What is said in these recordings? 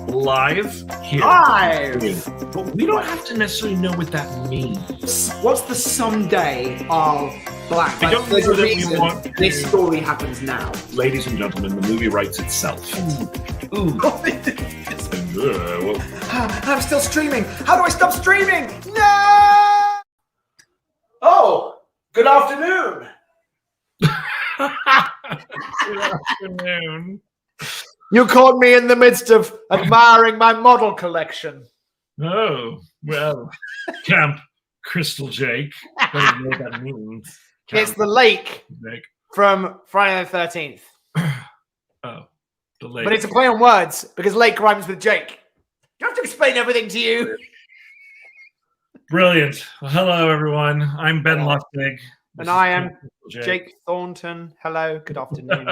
Live here. Live! But we don't have to necessarily know what that means. What's the someday of blank? I don't there's know a that we reason want to- this story happens now. Ladies and gentlemen, the movie writes itself. Ooh. I'm still streaming. How do I stop streaming? No! Oh, good afternoon. Good afternoon. You caught me in the midst of admiring my model collection. Oh, well, Camp Crystal Jake. I don't know what that means. It's the lake Jake. from Friday the 13th. Oh, the lake. But it's a play on words because lake rhymes with Jake. Do I have to explain everything to you? Brilliant. Well, hello, everyone. I'm Ben Lustig. And I am Jake Thornton. Hello, good afternoon.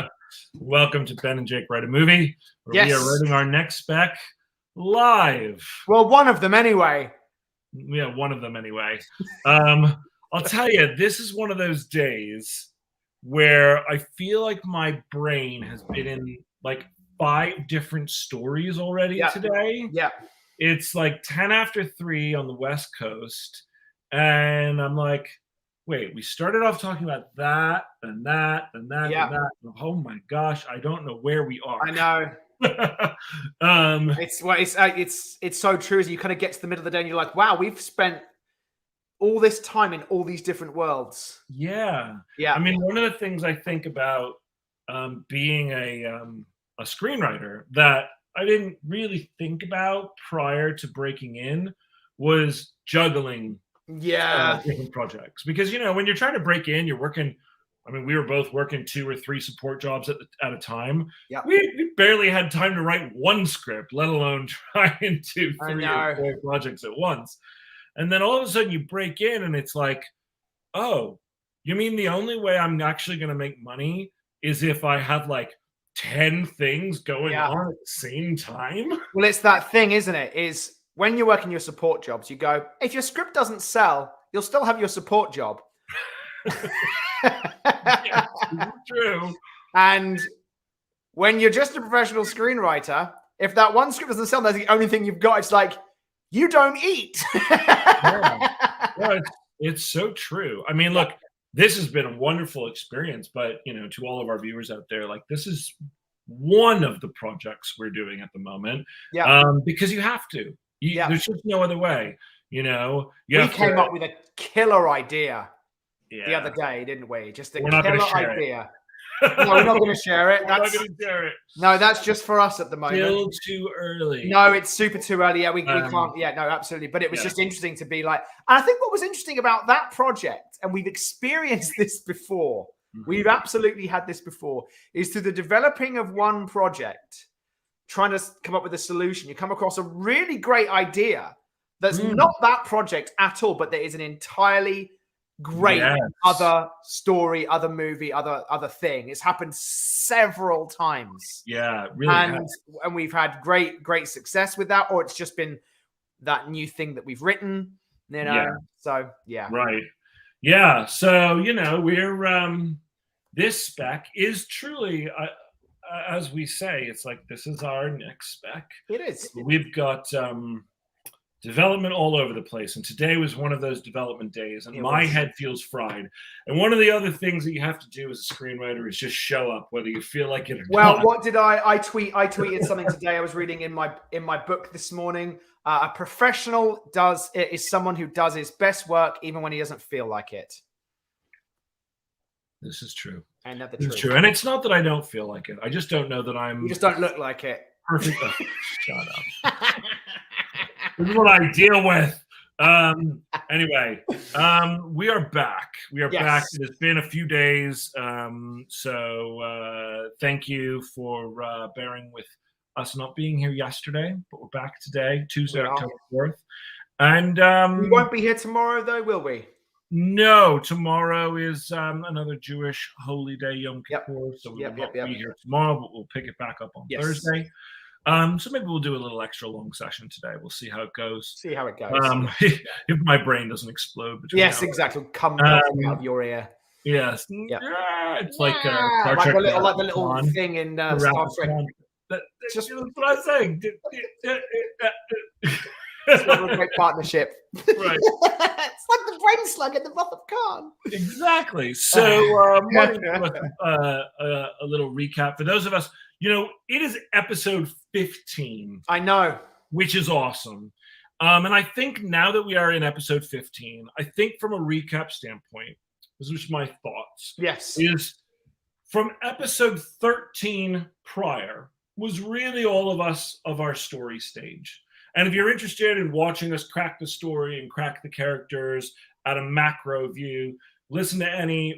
Welcome to Ben and Jake Write a Movie, where Yes. we are writing our next spec live. Well, one of them anyway. Yeah, one of them anyway. I'll tell you, this is one of those days where I feel like my brain has been in like 5 different stories already today. Yeah. It's like 10 after 3 on the West Coast. And I'm like, wait, we started off talking about that and that and that and that. Oh my gosh, I don't know where we are. I know. It's so true. As you kind of get to the middle of the day and you're like, wow, we've spent all this time in all these different worlds. Yeah. Yeah. I mean, one of the things I think about being a screenwriter that I didn't really think about prior to breaking in was juggling different projects. Because, you know, when you're trying to break in, you're working. I mean, we were both working 2 or 3 support jobs at a time. Yeah. We barely had time to write one script, let alone try and do 3 or 4 projects at once. And then all of a sudden you break in and it's like, oh, you mean the only way I'm actually going to make money is if I have like 10 things going on at the same time? Well, it's that thing, isn't it? Is when you're working your support jobs, you go, if your script doesn't sell, you'll still have your support job. Yes, true. And when you're just a professional screenwriter, if that one script doesn't sell, that's the only thing you've got. It's like, you don't eat. It's so true. I mean, look, this has been a wonderful experience, but, you know, to all of our viewers out there, like, this is one of the projects we're doing at the moment. Because you have to. There's just no other way, you know. We came up with a killer idea the other day, didn't we? Just a killer idea. No, we're not going to share it. We're not going to share it. No, that's just for us at the moment. Still too early. No, it's super too early. Yeah, we can't. Yeah, no, absolutely. But it was just interesting to be like, and I think what was interesting about that project, and we've experienced this before, we've absolutely had this before, is through the developing of one project, trying to come up with a solution, you come across a really great idea that's not that project at all, but there is an entirely great other story, other movie, other thing. It's happened several times. Yeah, really. And we've had great success with that, or it's just been that new thing that we've written, you know. So right. Yeah. So, you know, we're this spec is truly as we say, it's like this is our next spec. It is. We've got development all over the place, and today was one of those development days, and my head feels fried. And one of the other things that you have to do as a screenwriter is just show up, whether you feel like it or not. Well, what did I tweeted something today. I was reading in my book this morning. A professional is someone who does his best work even when he doesn't feel like it. This is true. And that's true. And it's not that I don't feel like it. I just don't know that I'm. You just don't look like it. Perfect. Oh, shut up. This is what I deal with. Anyway, we are back. We are back. It's been a few days. So thank you for bearing with us not being here yesterday, but we're back today, Tuesday, October 4th. And we won't be here tomorrow, though, will we? No, tomorrow is another Jewish holy day, Yom Kippur. So we will not be here tomorrow, but we'll pick it back up on Thursday. So maybe we'll do a little extra long session today. We'll see how it goes. See how it goes. If my brain doesn't explode between exactly. Come out of your ear. Yes. Yeah. It's like Star Trek. Like the little thing in Star Trek. Just that's what I'm saying. it's not a great partnership. Right. It's like the brain slug in the Wrath of Khan. Exactly. So, why don't you give us, a little recap for those of us? It is episode 15. I know, which is awesome. And I think now that we are in episode 15, I think from a recap standpoint, this is my thoughts. Yes. Is from episode 13 prior was really all of us of our story stage. And if you're interested in watching us crack the story and crack the characters at a macro view, listen to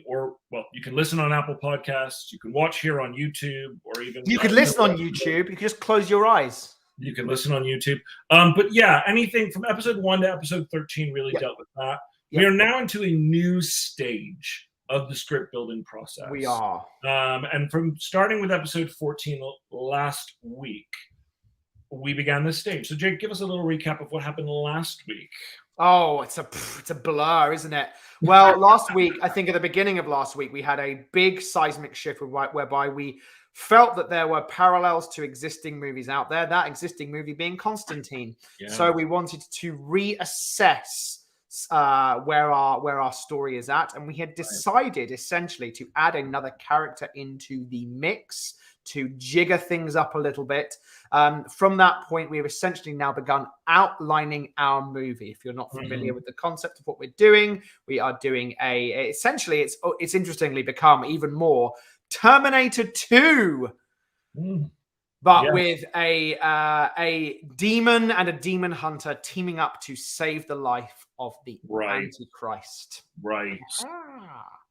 you can listen on Apple Podcasts, you can watch here on YouTube, or even you could listen on YouTube. You could just close your eyes. You can listen on YouTube. But yeah, anything from episode 1 to episode 13 really dealt with that. We are now into a new stage of the script building process. We are. And from starting with episode 14 last week, we began this stage. So Jake, give us a little recap of what happened last week. Oh, it's a blur, isn't it? Well, last week, I think at the beginning of last week, we had a big seismic shift whereby we felt that there were parallels to existing movies out there, that existing movie being Constantine. Yeah. So we wanted to reassess where our story is at. And we had decided essentially to add another character into the mix to jigger things up a little bit. From that point, we've essentially now begun outlining our movie. If you're not familiar with the concept of what we're doing, we are doing essentially it's interestingly become even more Terminator 2, but with a demon and a demon hunter teaming up to save the life of the Antichrist. Right.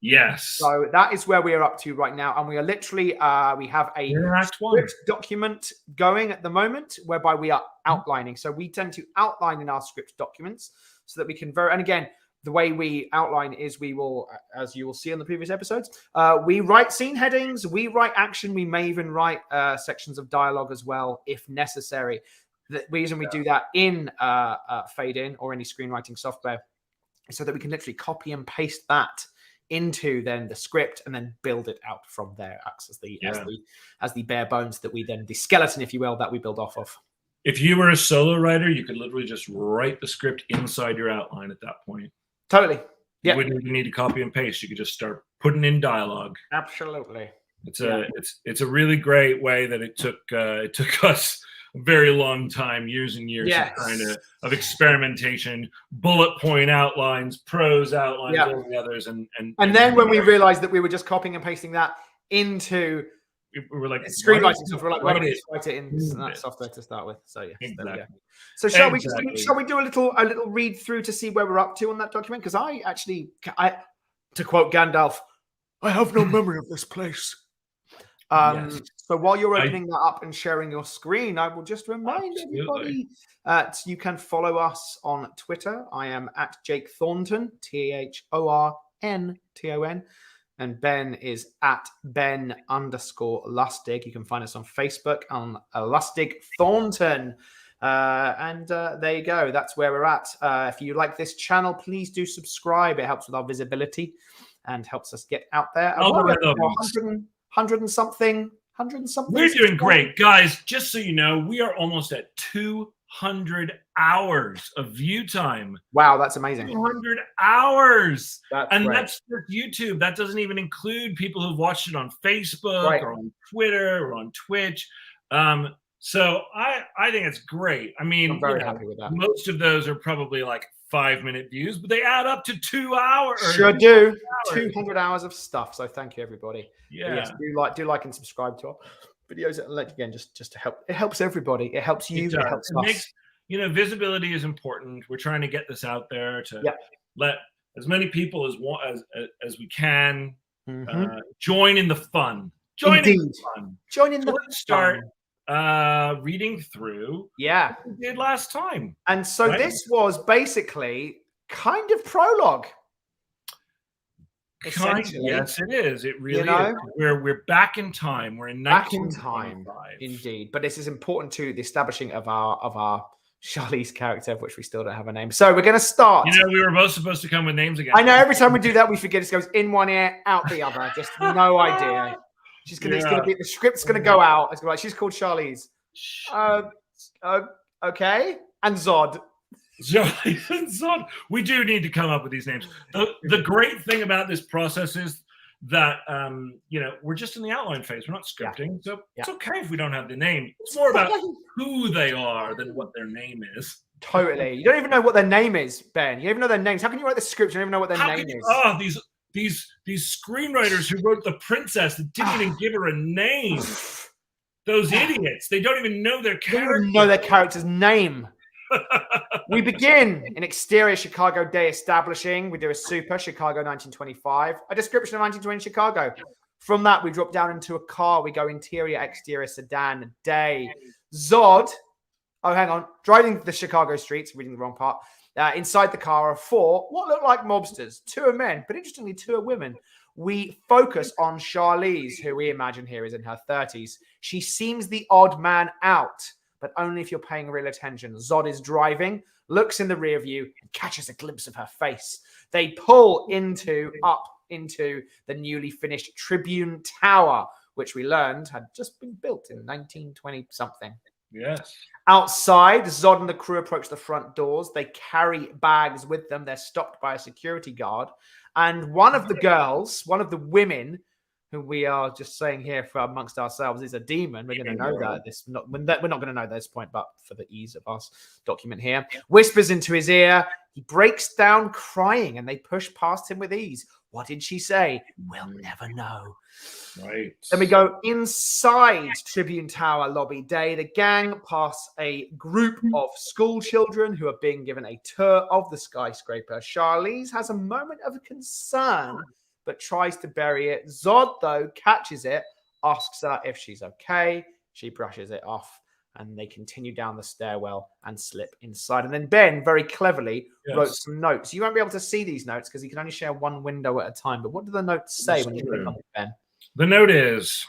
Yes. So that is where we are up to right now. And we are literally, we have a script document going at the moment whereby we are outlining. So we tend to outline in our script documents so that we can and again, the way we outline is we will, as you will see on the previous episodes, we write scene headings, we write action, we may even write sections of dialogue as well, if necessary. The reason we do that in Fade In or any screenwriting software is so that we can literally copy and paste that into then the script and then build it out from there as the bare bones that we then, the skeleton, if you will, that we build off of. If you were a solo writer, you could literally just write the script inside your outline at that point. Totally. Yeah. You wouldn't even need to copy and paste. You could just start putting in dialogue. Absolutely. It's a really great way that it took us a very long time, years and years of experimentation, bullet point outlines, prose outlines, all the others, and then when we realized that we were just copying and pasting that into we were like screenwriting software, like why don't we just write it in that software to start with? So yeah, exactly. So shall we do a little read through to see where we're up to on that document? Because I to quote Gandalf, I have no memory of this place. So while you're opening that up and sharing your screen, I will just remind everybody you can follow us on Twitter. I am at Jake Thornton, THORNTON. And Ben is at Ben_Lustig. You can find us on Facebook on Lustig Thornton. And there you go. That's where we're at. If you like this channel, please do subscribe. It helps with our visibility and helps us get out there. 100 and something. We're doing great. Guys, just so you know, we are almost at 200 hours of view time. Wow, that's amazing. 200 hours. That's just YouTube. That doesn't even include people who've watched it on Facebook or on Twitter or on Twitch. So I think it's great. I mean, I'm very happy with that. Most of those are probably like 5-minute views, but they add up to 2 hours. Sure do. 200 hours of stuff. So thank you, everybody. Yeah. Yes, do like and subscribe to our videos. Again, just to help. It helps everybody. It helps you. It helps us. Visibility is important. We're trying to get this out there to let as many people as we can join in the fun. Join in the fun. Let's start reading through what we did last time. And so this was basically kind of prologue. Yes, it is. It really is. We're back in time. We're in 1925. Indeed. But this is important to the establishing of our Charlize character, of which we still don't have a name. So we're going to start. We were both supposed to come with names again. I know every time we do that, we forget. It goes in one ear, out the other. Just no idea. She's gonna. It's gonna be the script's gonna go out. It's gonna be like she's called Charlize. Okay, and Zod. Charlize and Zod. We do need to come up with these names. The great thing about this process is that we're just in the outline phase. We're not scripting, so it's okay if we don't have the name. It's more about who they are than what their name is. Totally. You don't even know what their name is, Ben. You don't even know their names. How can you write the script? You don't even know what their name is. Oh, these screenwriters who wrote The Princess that didn't even give her a name. Those idiots. They don't even know their character. They don't even know their character's name. We begin in exterior Chicago day establishing. We do a super Chicago 1925, a description of 1920 Chicago. From that, we drop down into a car. We go interior, exterior sedan day. Zod, driving the Chicago streets, reading the wrong part. Inside the car are 4 what look like mobsters. 2 are men, but interestingly, 2 are women. We focus on Charlize, who we imagine here is in her 30s. She seems the odd man out, but only if you're paying real attention. Zod is driving, looks in the rear view, and catches a glimpse of her face. They pull up into the newly finished Tribune Tower, which we learned had just been built in 1920 something. Yes. Outside, Zod and the crew approach the front doors. They carry bags with them. They're stopped by a security guard. And one of the girls, one of the women, who we are just saying here for amongst ourselves, is a demon. We're going to know that. We're not going to know this point, but for the ease of us, document here. Whispers into his ear. He breaks down crying, and they push past him with ease. What did she say? We'll never know. Right. Then we go inside Tribune Tower lobby day. The gang pass a group of school children who are being given a tour of the skyscraper. Charlize has a moment of concern, but tries to bury it. Zod, though, catches it, asks her if she's okay. She brushes it off, and they continue down the stairwell and slip inside. And then Ben, very cleverly, wrote some notes. You won't be able to see these notes because you can only share one window at a time. But what do the notes say when you click on it, Ben? The note is,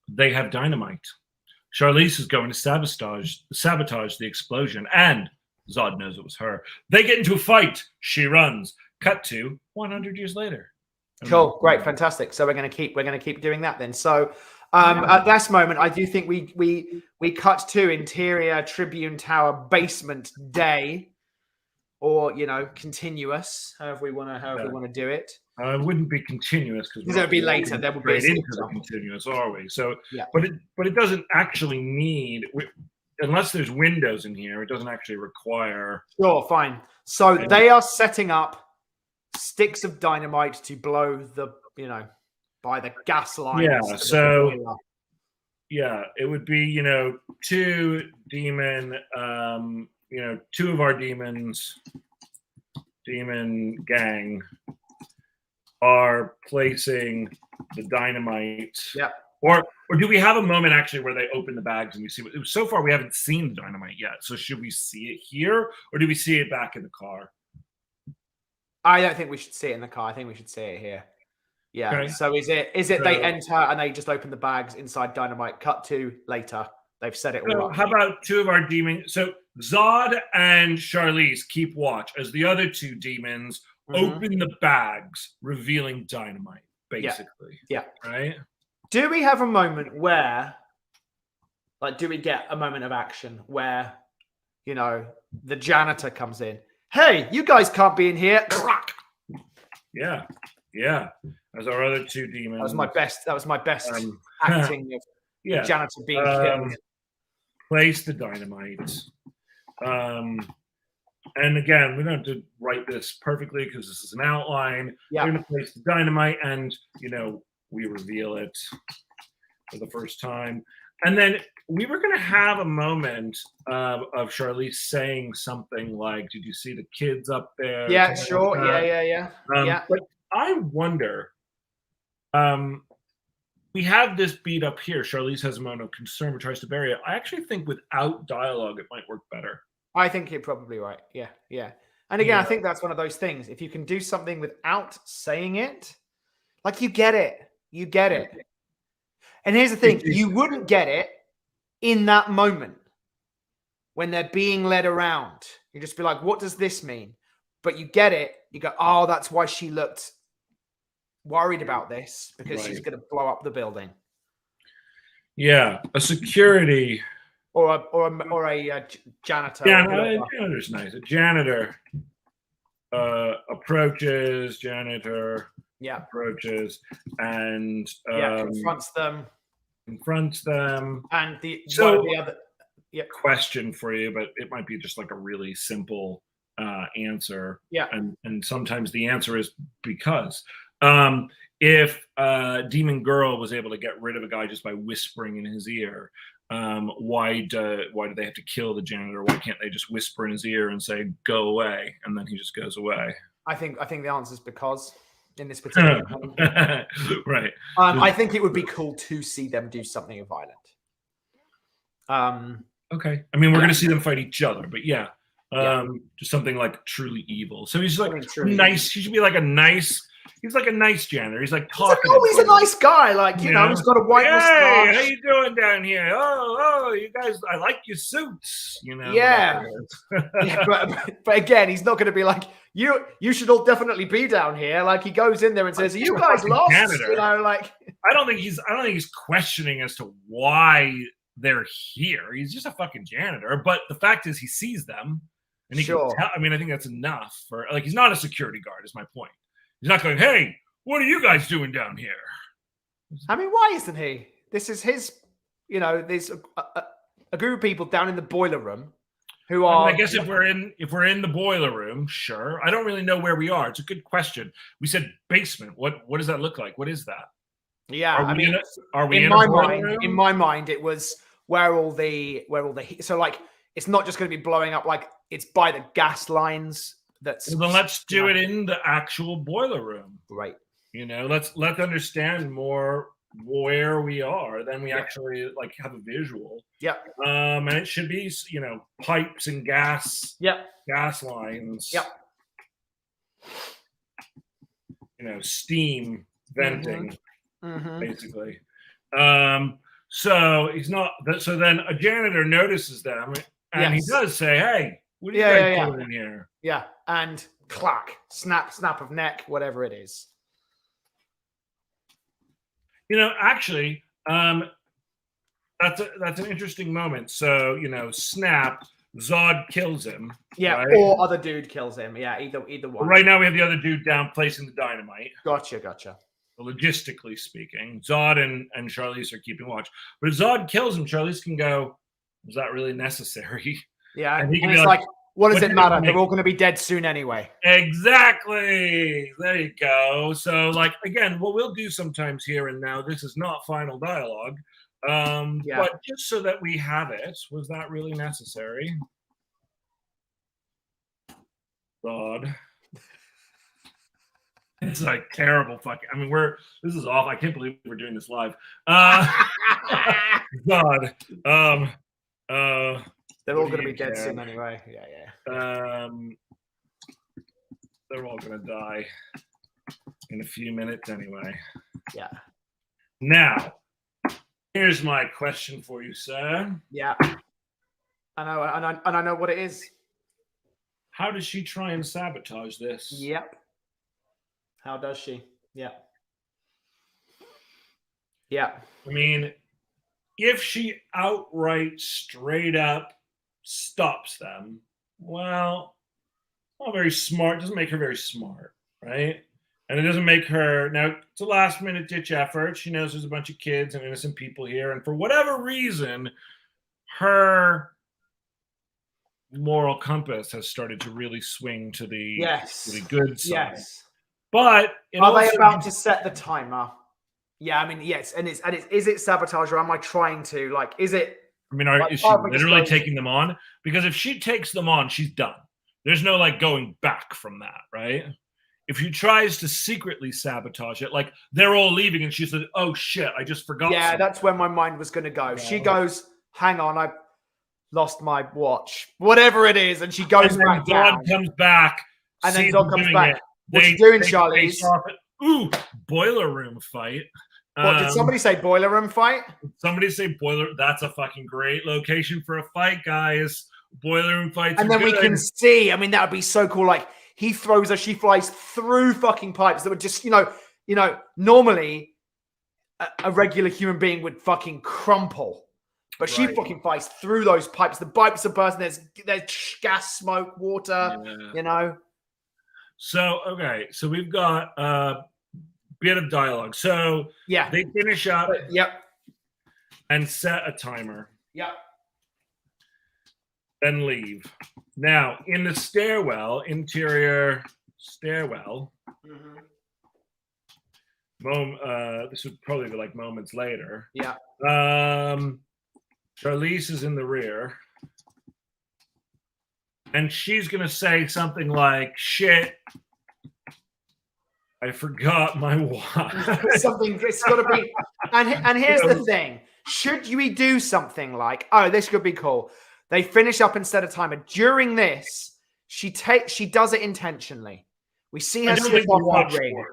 they have dynamite. Charlize is going to sabotage the explosion, and Zod knows it was her. They get into a fight. She runs. Cut to 100 years later. Cool, great, fantastic. So we're going to keep doing that then. So at this moment, I do think we cut to interior Tribune Tower basement day, or continuous, however we want to do it. It wouldn't be continuous because it would be later. There would be into the continuous, are we? So, but it doesn't actually need, unless there's windows in here. It doesn't actually require. Sure, fine. So they are setting up sticks of dynamite to blow the by the gas lines. Yeah. So it would be 2 demon, 2 of our demon gang are placing the dynamite. Yeah. Or do we have a moment actually where they open the bags and we see what? So far we haven't seen the dynamite yet. So should we see it here, or do we see it back in the car? I don't think we should see it in the car. I think we should see it here. Yeah. Okay. So is it they enter and they just open the bags inside dynamite? Cut to later. They've set it all up. How about 2 of our demons? So Zod and Charlize keep watch as the other 2 demons open the bags, revealing dynamite, basically. Yeah. Right? Do we have a moment where, do we get a moment of action where, the janitor comes in? Hey, you guys can't be in here. Yeah. As our other 2 demons. That was my best acting of the janitor being killed. Place the dynamite. And again, we don't have to write this perfectly because this is an outline. Yeah. We're going to place the dynamite, and we reveal it for the first time. And then we were going to have a moment of Charlize saying something like, "Did you see the kids up there?" Yeah, sure. Yeah. But I wonder. We have this beat up here. Charlize has a moment of concern, but tries to bury it. I actually think without dialogue, it might work better. I think you're probably right. Yeah. And again, I think that's one of those things. If you can do something without saying it, you get it. You get it. And here's the thing. You wouldn't get it in that moment when they're being led around. You just be like, what does this mean? But you get it. You go, oh, that's why she looked worried about this, because she's going to blow up the building. Yeah, a security. Or a janitor. Janitor's nice. A janitor approaches, approaches, and confronts them. And one of the other question for you, but it might be just like a really simple answer. Yeah. And sometimes the answer is because if Demon Girl was able to get rid of a guy just by whispering in his ear, why do they have to kill the janitor? Why can't they just whisper in his ear and say "go away" and then he just goes away? I think the answer is because in this particular right. I think it would be cool to see them do something violent. Okay. I mean, we're going to see them fight each other, but yeah. Just something like truly evil. So he's like nice. He should be like a nice. He's like a nice janitor. He's like talking. He's a nice guy. Like you know, he's got a white mustache. How you doing down here? Oh, you guys, I like your suits. You know. Yeah. But again, he's not going to be like you should all definitely be down here. Like he goes in there and says, "Are you guys lost?" Janitor. You know, like I don't think he's questioning as to why they're here. He's just a fucking janitor. But the fact is, he sees them. And he can tell, I mean, I think that's enough for like he's not a security guard, is my point. He's not going, "Hey, what are you guys doing down here?" I mean, why isn't he? This is his, you know, there's a group of people down in the boiler room who are. I guess if we're in the boiler room, sure. I don't really know where we are. It's a good question. We said basement. What does that look like? What is that? Yeah, are we in my mind? In my mind, it was where all the so like it's not just going to be blowing up like. It's by the gas lines. Well, then let's do it in the actual boiler room. Right. You know, let's understand more where we are. Then we actually like have a visual. Yeah. And it should be, you know, pipes and gas. Yeah. Gas lines. Yeah. You know, steam venting, basically. So he's not. So then a janitor notices them, and he does say, "Hey. What are you guys doing in here?" Yeah, and clack, snap of neck, whatever it is. You know, actually, that's an interesting moment. So, you know, snap, Zod kills him. Yeah, right? Or other dude kills him. Yeah, either one. Right now we have the other dude down placing the dynamite. Gotcha. Logistically speaking, Zod and Charlize are keeping watch. But if Zod kills him, Charlize can go, "Was that really necessary?" Yeah, and it's like, what does it matter? They're all going to be dead soon anyway. Exactly. There you go. So, like, again, what we'll do sometimes here and now, this is not final dialogue, but just so that we have it, was that really necessary? God. It's like terrible fucking. I mean, this is awful. I can't believe we're doing this live. God. They're all going to be dead soon anyway. Yeah. They're all going to die in a few minutes anyway. Yeah. Now, here's my question for you, sir. Yeah. I know, and I know what it is. How does she try and sabotage this? Yep. How does she? Yeah. Yeah. I mean, if she outright, straight up stops them, well, not very smart. Doesn't make her very smart, right? And it doesn't make her. Now, it's a last-minute ditch effort. She knows there's a bunch of kids and innocent people here, and for whatever reason, her moral compass has started to really swing to the good side. Yes. But are they about to set the timer? Yeah, I mean, yes, and is it sabotage, or am I trying to is it? I mean, is she literally taking them on? Because if she takes them on, she's done. There's no going back from that, right? If she tries to secretly sabotage it, like they're all leaving, and she said, "Oh shit, I just forgot." Yeah, that's where my mind was going to go. She goes, "Hang on, I lost my watch," whatever it is, and she goes back down. Zod comes back, and then Zod comes back. What you doing, Charlize? Ooh, boiler room fight. What, did somebody say boiler room fight? Somebody say boiler. That's a fucking great location for a fight, guys. Boiler room fights. And then we can see. I mean, that would be so cool. Like he throws her, she flies through fucking pipes that would just, normally a regular human being would fucking crumple. But she Right. fucking fights through those pipes. The pipes are bursting. There's gas, smoke, water, you know. So, okay. So we've got a bit of dialogue. So Yeah. they finish up Yep. and set a timer. Yep. Then leave. Now, in the stairwell, interior stairwell, this would probably be like moments later. Yeah. Charlize is in the rear. And she's going to say something like, shit, I forgot my watch. Something, it's got to be. And here's the thing. Should we do something like, oh, this could be cool. They finish up instead of timer. During this, she does it intentionally. We see her slip off her ring.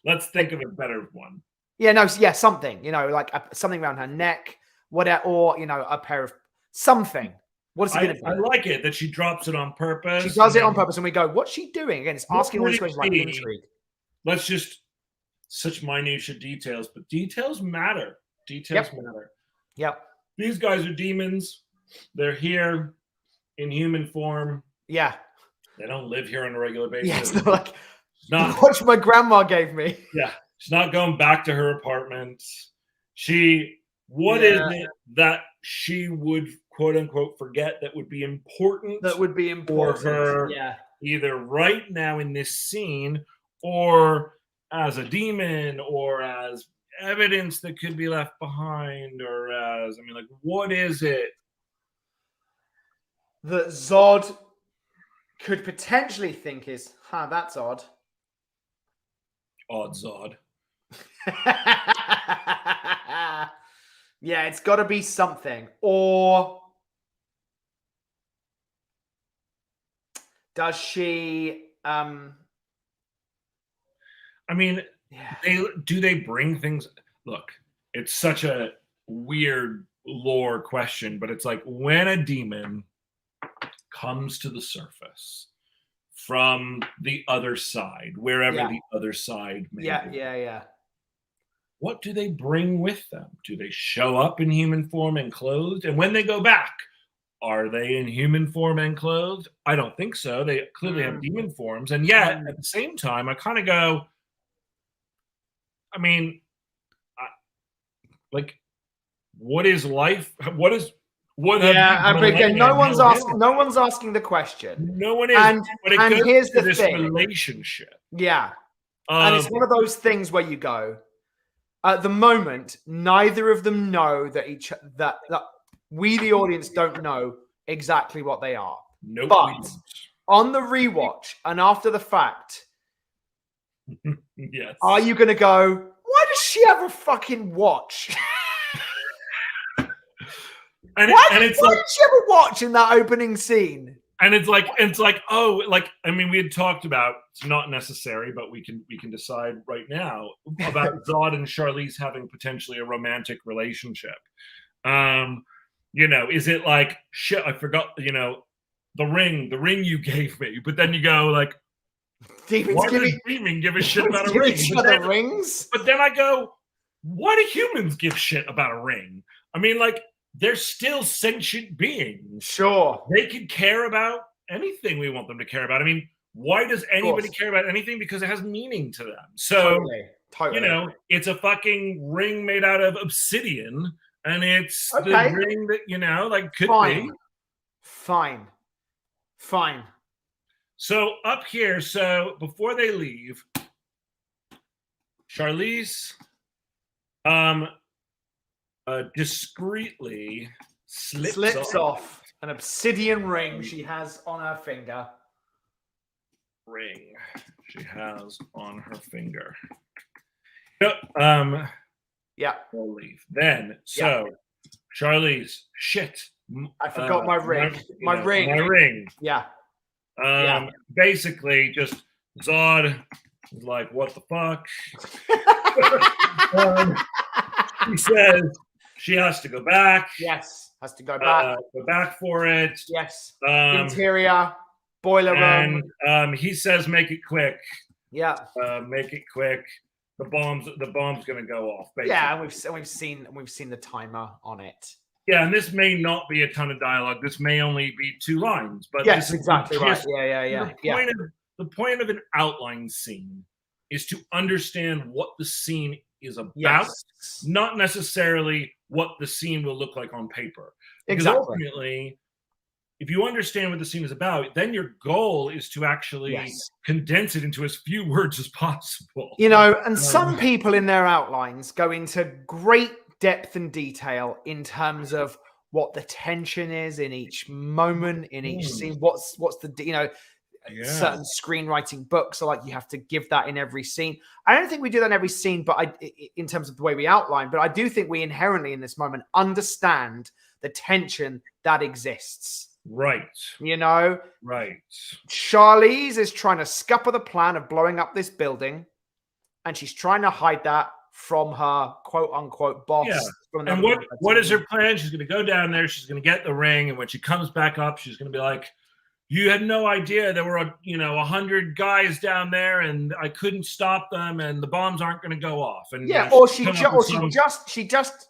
Let's think of a better one. Yeah, no, yeah, something, you know, like something around her neck, whatever, or, you know, a pair of something. What is it going to be? I like it that she drops it on purpose. She does it on purpose, and we go, what's she doing? Again, it's asking all these questions like intrigue. Let's just, such minutiae details, but details matter. Details matter. Yep. These guys are demons. They're here in human form. Yeah. They don't live here on a regular basis. Yeah, it's like, watch my grandma gave me. Yeah. She's not going back to her apartment. What is it that she would, quote unquote, forget that would be important? That would be important for her, either right now in this scene, or as a demon, or as evidence that could be left behind, or as, I mean, like, what is it that Zod could potentially think is, that's odd. Odd Zod. Yeah, it's got to be something. Or does she I mean, do they bring things? Look, it's such a weird lore question, but it's like when a demon comes to the surface from the other side, wherever the other side may be. What do they bring with them? Do they show up in human form and clothed? And when they go back, are they in human form and clothed? I don't think so. They clearly have demon forms. And yet, at the same time, I kind of go, I mean, like, what is life? Again, no one's asking the question. No one is. And here's the this thing. Relationship. Yeah. And it's one of those things where you go, at the moment, neither of them know that we, the audience, don't know exactly what they are. Nope. But on the rewatch and after the fact, yes, are you going to go, why does she have a fucking watch? Why did she have a watch in that opening scene? And it's like, oh, like, I mean, we had talked about, it's not necessary, but we can decide right now about Zod and Charlize having potentially a romantic relationship. You know, is it like, shit, I forgot, you know, the ring you gave me, but then you go like, why does demon give a shit about a ring? Rings? But then I go, why do humans give shit about a ring? I mean, like, they're still sentient beings. Sure. They can care about anything we want them to care about. I mean, why does anybody care about anything? Because it has meaning to them. So, totally. You know, it's a fucking ring made out of obsidian, and it's the ring that, you know, like, could be. Fine. So up here, so before they leave, Charlize discreetly slips off an obsidian ring she has on her finger. We'll leave. Then, Charlize, shit. I forgot my ring. My ring. Yeah. Basically, just Zod is like, what the fuck? He says she has to go back. Yes, has to go back. Go back for it. Yes. Interior, boiler room. And he says, make it quick. Yeah. Make it quick. the bomb's going to go off. Basically. Yeah, and we've seen the timer on it. Yeah, and this may not be a ton of dialogue. This may only be 2 lines, but yes, this is exactly right. Yeah. The point of an outline scene is to understand what the scene is about, not necessarily what the scene will look like on paper. Because ultimately, if you understand what the scene is about, then your goal is to actually condense it into as few words as possible. You know, and some people in their outlines go into great depth and detail in terms of what the tension is in each moment, in each scene. What's the, you know, certain screenwriting books are like, you have to give that in every scene. I don't think we do that in every scene, but in terms of the way we outline, but I do think we inherently in this moment understand the tension that exists. Right. You know? Right. Charlize is trying to scupper the plan of blowing up this building, and she's trying to hide that from her quote-unquote boss. Yeah. And what is her plan? She's going to go down there. She's going to get the ring. And when she comes back up, she's going to be like, you had no idea there were, 100 guys down there and I couldn't stop them and the bombs aren't going to go off. And or she just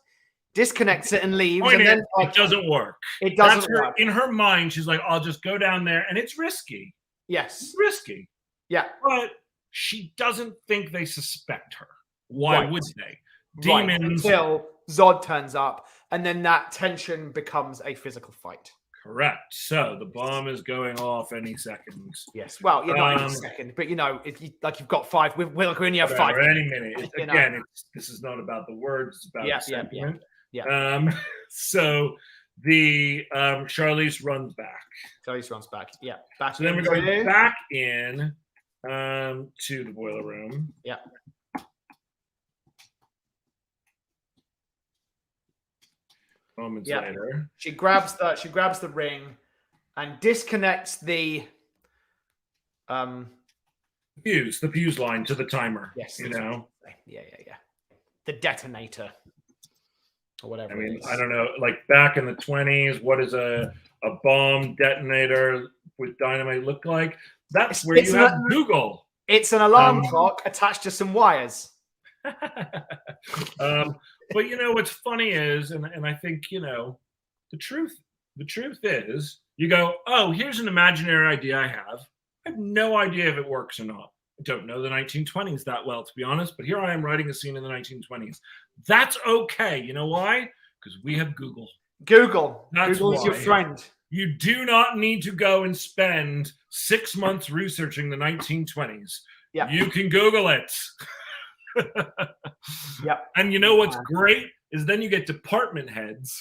disconnects it and leaves. And then it doesn't work. It doesn't work. In her mind, she's like, I'll just go down there. And it's risky. Yes. It's risky. Yeah. But she doesn't think they suspect her. Why would they? Demons. Until Zod turns up, and then that tension becomes a physical fight. Correct. So the bomb is going off any second. Yes. Well, not any second, but if you've got 5, we only have 5. Any minute. Again, this is not about the words. It's about the sentiment. Yeah. So the Charlize runs back. Yeah. So then we're going back in to the boiler room. Yeah. Moments later, she grabs the ring and disconnects the fuse line to the timer. Yes, Yeah. The detonator or whatever. I mean, I don't know. Like back in the 20s, what does a bomb detonator with dynamite look like? That's where you have Google. It's an alarm clock attached to some wires. But what's funny is, and I think the truth is, you go, oh, here's an imaginary idea I have no idea if it works or not. I don't know the 1920s that well, to be honest, but here I am writing a scene in the 1920s. That's okay. You know why? Because we have Google. Google is your friend. You do not need to go and spend 6 months researching the 1920s. Yeah. You can Google it. Yep. And you know what's great is then you get department heads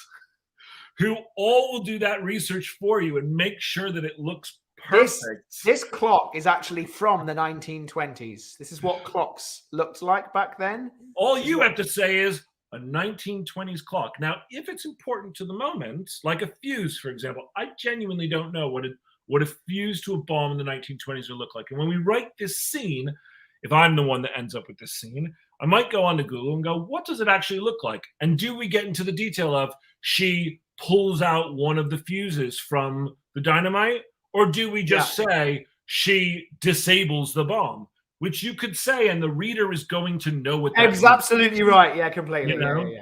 who all will do that research for you and make sure that it looks perfect. This clock is actually from the 1920s. This is what clocks looked like back then. All you have to say is a 1920s clock. Now, if it's important to the moment, like a fuse, for example, I genuinely don't know what a fuse to a bomb in the 1920s would look like. And when we write this scene, if I'm the one that ends up with this scene, I might go onto Google and go, what does it actually look like? And do we get into the detail of she pulls out one of the fuses from the dynamite? Or do we just say she disables the bomb? Which you could say, and the reader is going to know what that is. Absolutely right. Yeah, completely.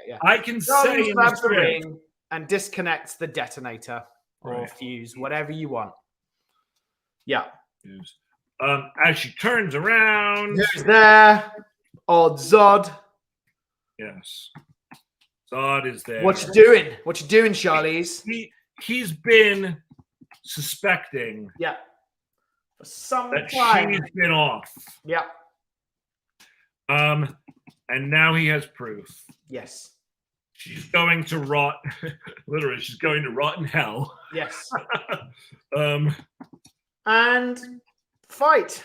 Yeah. I can say in the ring and disconnects the detonator or fuse, whatever you want. Yeah. As she turns around, who's there? Old Zod. Yes, Zod is there. What you doing? What you doing, Charlize? He's been suspecting. Yeah. For some that time. She's been off. Yeah. And now he has proof. Yes. She's going to rot. Literally, she's going to rot in hell. Yes. And fight.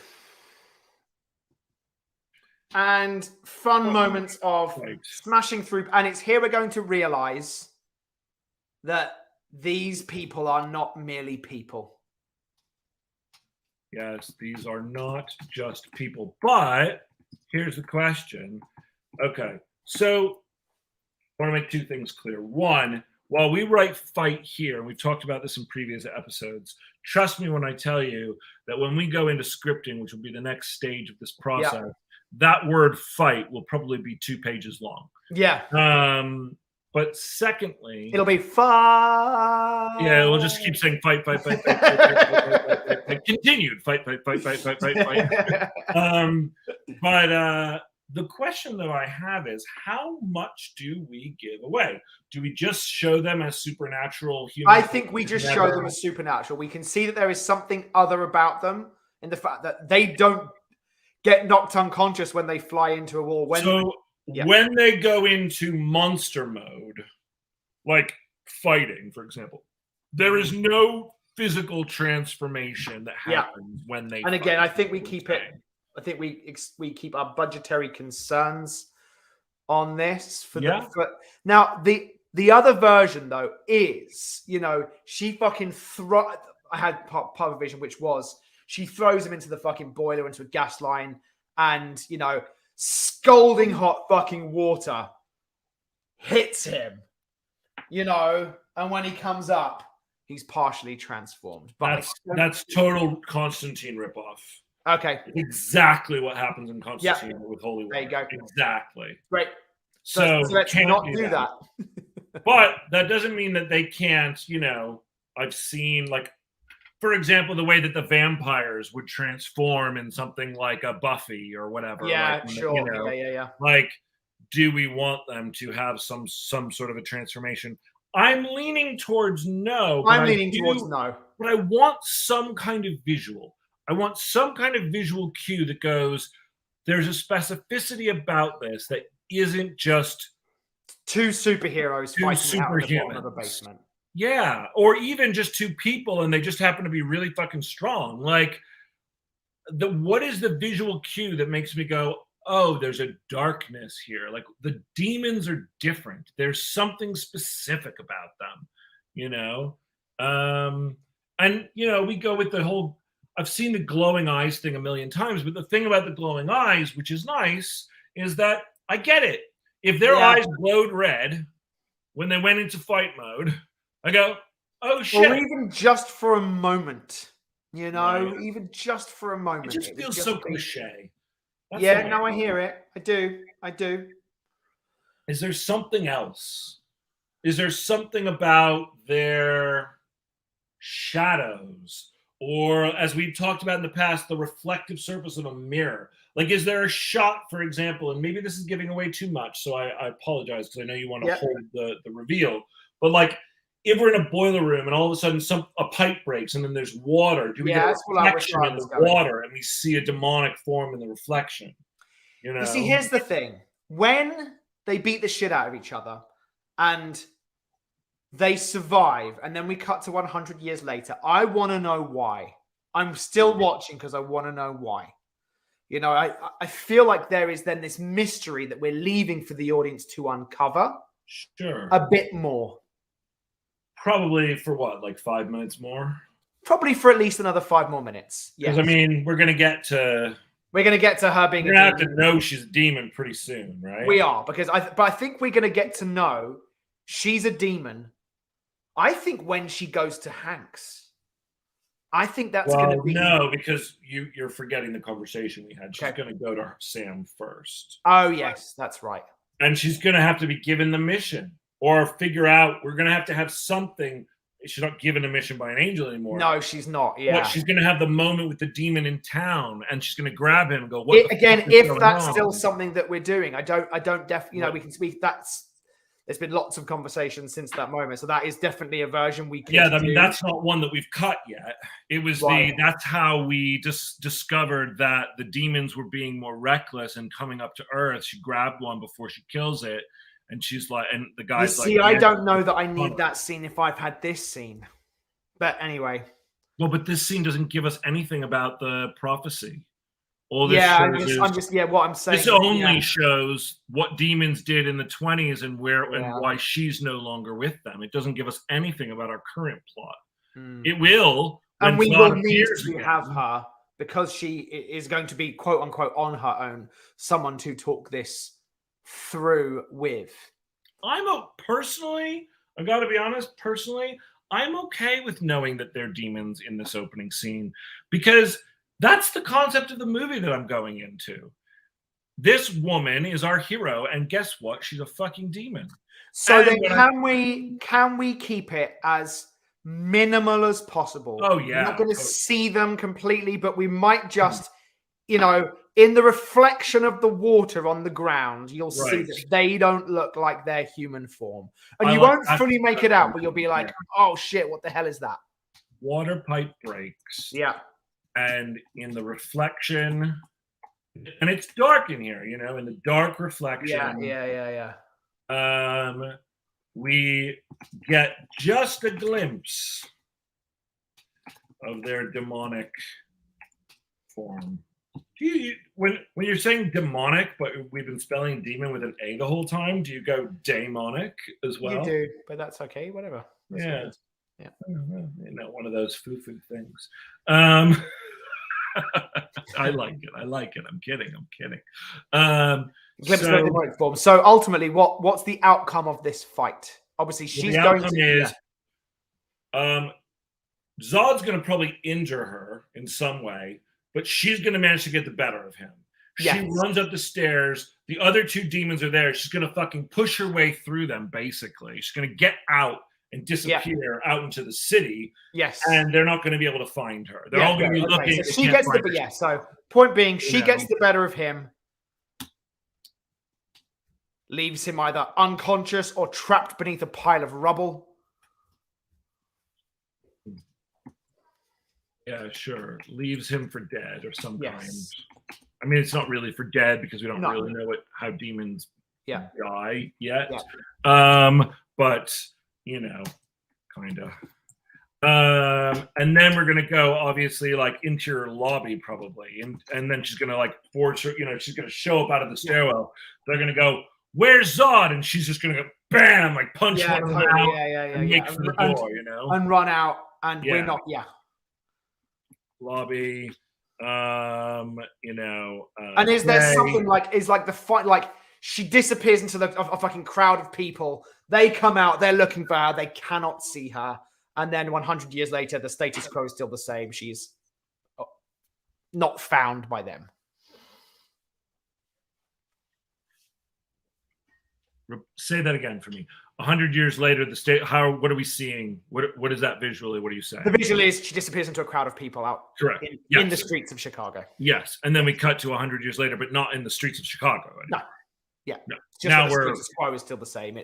And fun moments of smashing through. And it's here we're going to realize that these people are not merely people. Yes, these are not just people. But here's the question. Okay, so I want to make 2 things clear. One, while we write fight here, and we've talked about this in previous episodes, trust me when I tell you that when we go into scripting, which will be the next stage of this process, that word fight will probably be 2 pages long. Yeah. But secondly, it'll be fun. Yeah, we'll just keep saying fight, fight, fight, fight, fight, fight, fight, fight, fight, fight, fight. Continued fight, fight, fight, fight, fight, fight, fight. But the question that I have is, how much do we give away? Do we just show them as supernatural humans? I think we just show them as supernatural. We can see that there is something other about them in the fact that they don't get knocked unconscious when they fly into a wall. When they go into monster mode, like fighting, for example, there is no physical transformation that happens when they. And again, I think we keep it. I think we keep our budgetary concerns on this now. The other version though is, she fucking I had part of a vision which was she throws him into the fucking boiler, into a gas line, and scalding hot fucking water hits him, and when he comes up, he's partially transformed. But that's total Constantine ripoff. Okay. Exactly what happens in Constantine with Holy Water. There you go. Exactly. Great. So let's not do that. But that doesn't mean that they can't, I've seen, like, for example, the way that the vampires would transform in something like a Buffy or whatever. Yeah, like, sure. Yeah. Like, do we want them to have some sort of a transformation? I'm leaning towards no. I'm leaning towards no. But I want some kind of visual. I want some kind of visual cue that goes, there's a specificity about this that isn't just two superheroes fighting out of the bottom of a basement. Yeah, or even just 2 people and they just happen to be really fucking strong. Like, what is the visual cue that makes me go, oh, there's a darkness here? Like, the demons are different. There's something specific about them, And, we go with the whole, I've seen the glowing eyes thing a million times, but the thing about the glowing eyes, which is nice, is that I get it. If their eyes glowed red when they went into fight mode, I go, oh shit. Or even just for a moment, even just for a moment. It just feels so cliche. I hear it. I do. Is there something else? Is there something about their shadows? Or, as we've talked about in the past, the reflective surface of a mirror. Like, is there a shot, for example, and maybe this is giving away too much, so I apologize because I know you want to hold the reveal. But, like, if we're in a boiler room and all of a sudden a pipe breaks and then there's water, do we get a reflection in the water and we see a demonic form in the reflection? You see, here's the thing. When they beat the shit out of each other and they survive, and then we cut to 100 years later, I want to know why. I'm still watching because I want to know why. I feel like there is then this mystery that we're leaving for the audience to uncover. Sure. A bit more. Probably for what, like 5 minutes more? Probably for at least another 5 more minutes. Because, I mean, we're going to get to her being a demon. We're going to have to know she's a demon pretty soon, right? We are, because I think we're going to get to know she's a demon. I think when she goes to Hank's, I think that's going to be... No, because you're forgetting the conversation we had. She's going to go to Sam first. Oh, yes, that's right. And she's going to have to be given the mission or figure out, we're going to have something. She's not given a mission by an angel anymore. No, she's not, yeah. But she's going to have the moment with the demon in town, and she's going to grab him and go, if that's still something that we're doing, I don't definitely, we can speak, there's been lots of conversations since that moment. So that is definitely a version we can do. I mean, that's not one that we've cut yet. It was that's how we just discovered that the demons were being more reckless and coming up to Earth. She grabbed one before she kills it. And she's like, and the guy's like, I don't know that I need that scene if I've had this scene. But anyway. Well, but this scene doesn't give us anything about the prophecy. All this what I'm saying. This only shows what demons did in the 20s and why she's no longer with them. It doesn't give us anything about our current plot. It will. And we will need to have her, because she is going to be, quote unquote, on her own, someone to talk this through with. I got to be honest, I'm okay with knowing that they're demons in this opening scene, because that's the concept of the movie that I'm going into. this woman is our hero, and guess what? She's a fucking demon. So then can we keep it as minimal as possible? Oh yeah. We're not going to see them completely, but we might just, you know, in the reflection of the water on the ground, you'll see that they don't look like their human form. And you won't fully make it out, but you'll be like, oh shit, what the hell is that? Water pipe breaks. Yeah. And in the reflection, and it's dark in here, you know, in the dark reflection. Yeah. We get just a glimpse of their demonic form. When you're saying demonic, but we've been spelling demon with an A the whole time, do you go daemonic as well? You do, but that's okay. Whatever. That's yeah. You know, one of those foo-foo things. I like it. I'm kidding. Glimpse of the demonic form. So ultimately, what's the outcome of this fight? Obviously, she's going to. Zod's going to probably injure her in some way, but she's going to manage to get the better of him. She runs up the stairs. The other two demons are there. She's going to fucking push her way through them, basically. She's going to get out and disappear out into the city. Yes. And they're not going to be able to find her. They're all going to be looking. So she gets so point being, she gets the better of him, leaves him either unconscious or trapped beneath a pile of rubble. Yeah, sure. Leaves him for dead or some kind. I mean, it's not really for dead because we don't really know how demons die yet. But, you know, kind of. And then we're going to go, obviously, like, into your lobby, probably. And then she's going to, like, force her, you know, she's going to show up out of the stairwell. They're going to go, where's Zod? And she's just going to go, bam, like, punch one of them out and make for the door, you know? And run out. And we're not, lobby, you know. And is there something like, the fight, like, she disappears into a fucking crowd of people. They come out, they're looking for her, they cannot see her. And then 100 years later, the status quo is still the same. She's not found by them. Say that again for me. 100 years later, what are we seeing? What is that visually? What are you saying? The visual is she disappears into a crowd of people out in the streets of Chicago. Yes. And then we cut to 100 years later, but not in the streets of Chicago anymore. No. Yeah. No. Just now the status quo is still the same.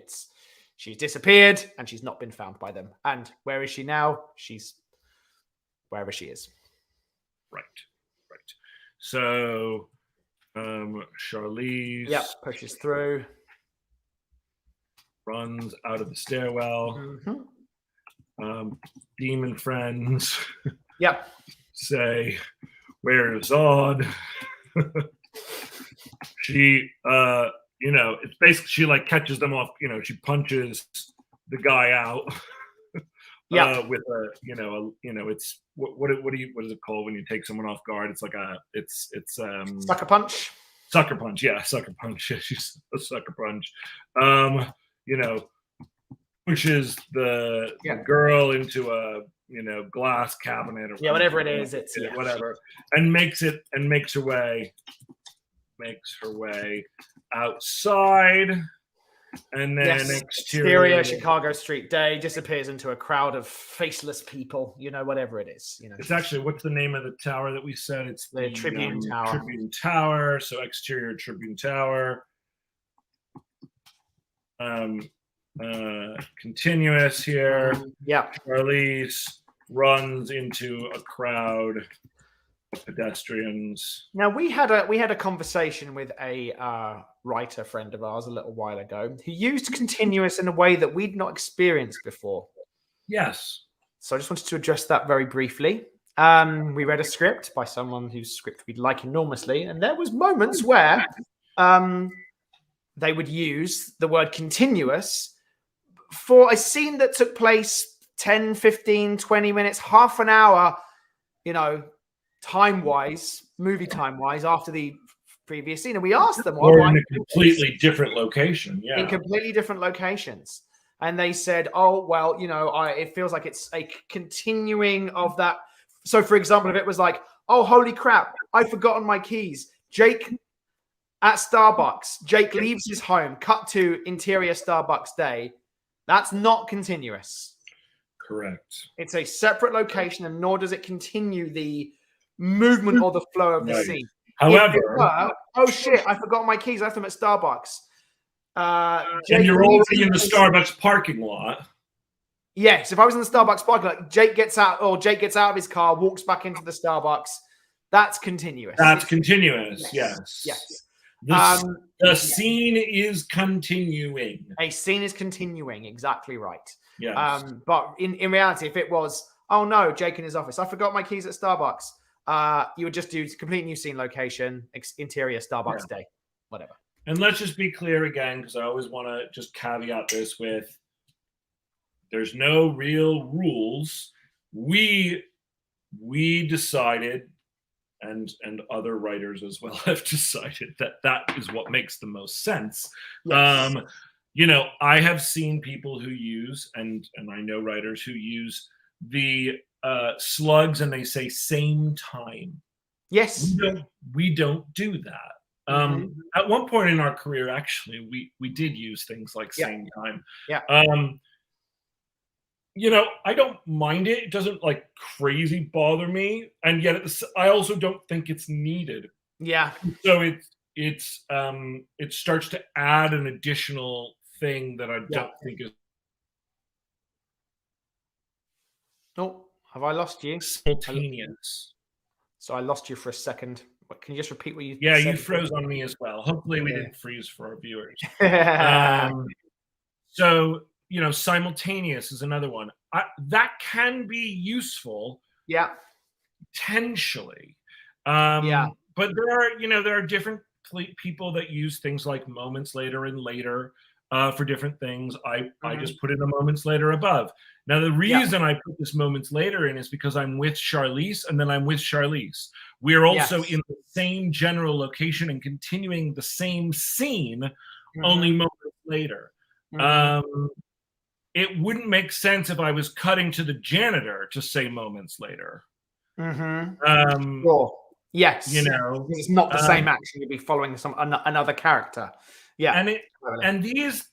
She's disappeared and she's not been found by them. And where is she now? She's wherever she is. Right. So Charlize pushes through. Runs out of the stairwell. Demon friends. Say, where is Zod? She, you know, it's basically she like catches them off. You know, she punches the guy out. With a, it's what is it called when you take someone off guard? It's like it's sucker punch. Sucker punch, sucker punch. Yeah, she's a sucker punch. You know, pushes the girl into a glass cabinet or whatever it is. It's whatever, and makes her way outside, and then exterior Chicago street day disappears into a crowd of faceless people. You know, whatever it is. You know, it's actually, what's the name of the tower that we said? It's the Tribune Tower. Tribune Tower. So exterior Tribune Tower. Continuous here. Charlize runs into a crowd of pedestrians. Now we had a conversation with a writer friend of ours a little while ago who used continuous in a way that we'd not experienced before. Yes. So I just wanted to address that very briefly. We read a script by someone whose script we'd like enormously, and there was moments where they would use the word continuous for a scene that took place 10, 15, 20 minutes, half an hour, you know, movie time-wise, after the previous scene. And we asked them... Or in a completely different location, in completely different locations. And they said, oh, well, you know, it feels like it's a continuing of that. So, for example, if it was like, oh, holy crap, I've forgotten my keys. Jake At Starbucks, Jake leaves his home, cut to interior Starbucks day. That's not continuous. Correct. It's a separate location, and nor does it continue the movement or the flow of the scene. However, oh shit, I forgot my keys. I left them at Starbucks. And you're already in the Starbucks parking lot. Yes, if I was in the Starbucks parking lot, Jake gets out of his car, walks back into the Starbucks. That's continuous. That's continuous. Yes. The scene is continuing. A scene is continuing. Exactly right. Yes. But in reality, if it was, oh no, Jake in his office, I forgot my keys at Starbucks. You would just do complete new scene location, interior Starbucks day, whatever. And let's just be clear again, because I always want to just caveat this with, there's no real rules. We decided, and other writers as well have decided, that is what makes the most sense. Yes. I have seen people who use, and I know writers who use the slugs, and they say same time. Yes. We don't do that. At one point in our career, actually, we did use things like same time. Yeah. I don't mind it. It doesn't like crazy bother me, and yet I also don't think it's needed. Yeah. So it starts to add an additional thing that I don't think is. Oh, have I lost you? Simultaneous. So I lost you for a second. Can you just repeat what you said? Yeah, you froze on me as well. Hopefully we didn't freeze for our viewers. So, simultaneous is another one. That can be useful. Yeah. Potentially. But there are different people that use things like moments later and later for different things. I just put in a moments later above. Now, the reason I put this moments later in is because I'm with Charlize, and then I'm with Charlize. We're also in the same general location and continuing the same scene, only moments later. It wouldn't make sense if I was cutting to the janitor to say moments later. Sure. Yes. It's not the same action. You'd be following another character. Yeah. And these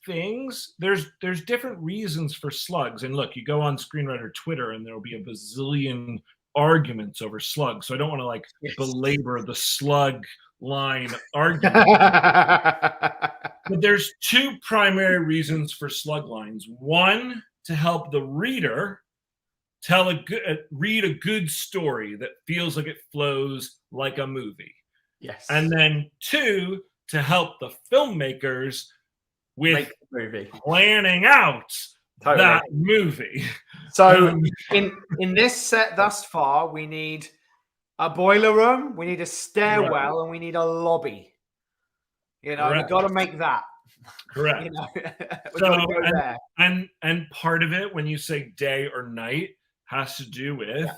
things, there's different reasons for slugs. And look, you go on Screenwriter Twitter and there'll be a bazillion arguments over slugs. So I don't want to belabor the slug line argument. But there's two primary reasons for slug lines. One, to help the reader read a good story that feels like it flows like a movie. Yes. And then two, to help the filmmakers with planning out that movie. So in this set thus far, we need a boiler room, we need a stairwell, and we need a lobby. We've got to make that. Correct. And part of it, when you say day or night, has to do with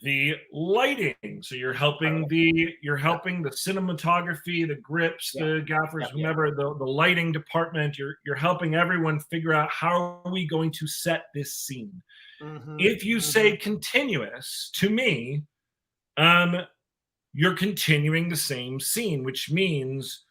the lighting. So you're helping the cinematography, the grips, the gaffers, whomever, the lighting department. You're helping everyone figure out, how are we going to set this scene. If you say continuous, to me, you're continuing the same scene, which means,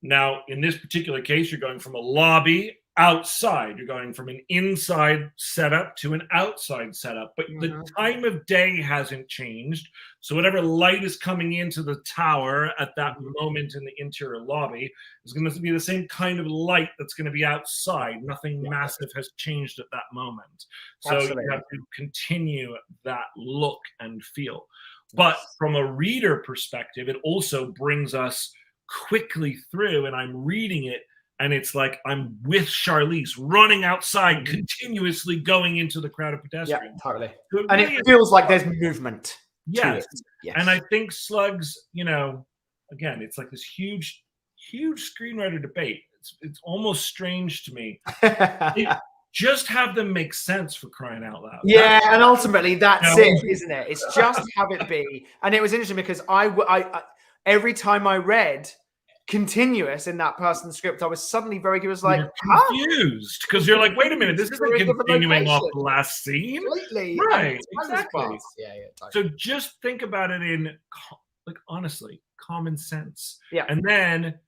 now in this particular case, you're going from a lobby outside. You're going from an inside setup to an outside setup, but the time of day hasn't changed. So whatever light is coming into the tower at that moment in the interior lobby is going to be the same kind of light that's going to be outside. Nothing massive has changed at that moment. So you have to continue that look and feel. But from a reader perspective, it also brings us quickly through, and I'm reading it, and it's like I'm with Charlize running outside, continuously going into the crowd of pedestrians. Yeah, totally. So it feels like there's movement. Yes. And I think slugs, again, it's like this huge screenwriter debate. It's almost strange to me. Just have them make sense, for crying out loud. Yeah, and ultimately that's it, isn't it? It's just have it be. And it was interesting because I every time I read continuous in that person's script, I was suddenly very confused. Like, confused, because you're like, wait a minute, this isn't continuing off the last scene. Completely. Right, exactly. Yeah, totally. So just think about it in, honestly, common sense. Yeah. And then,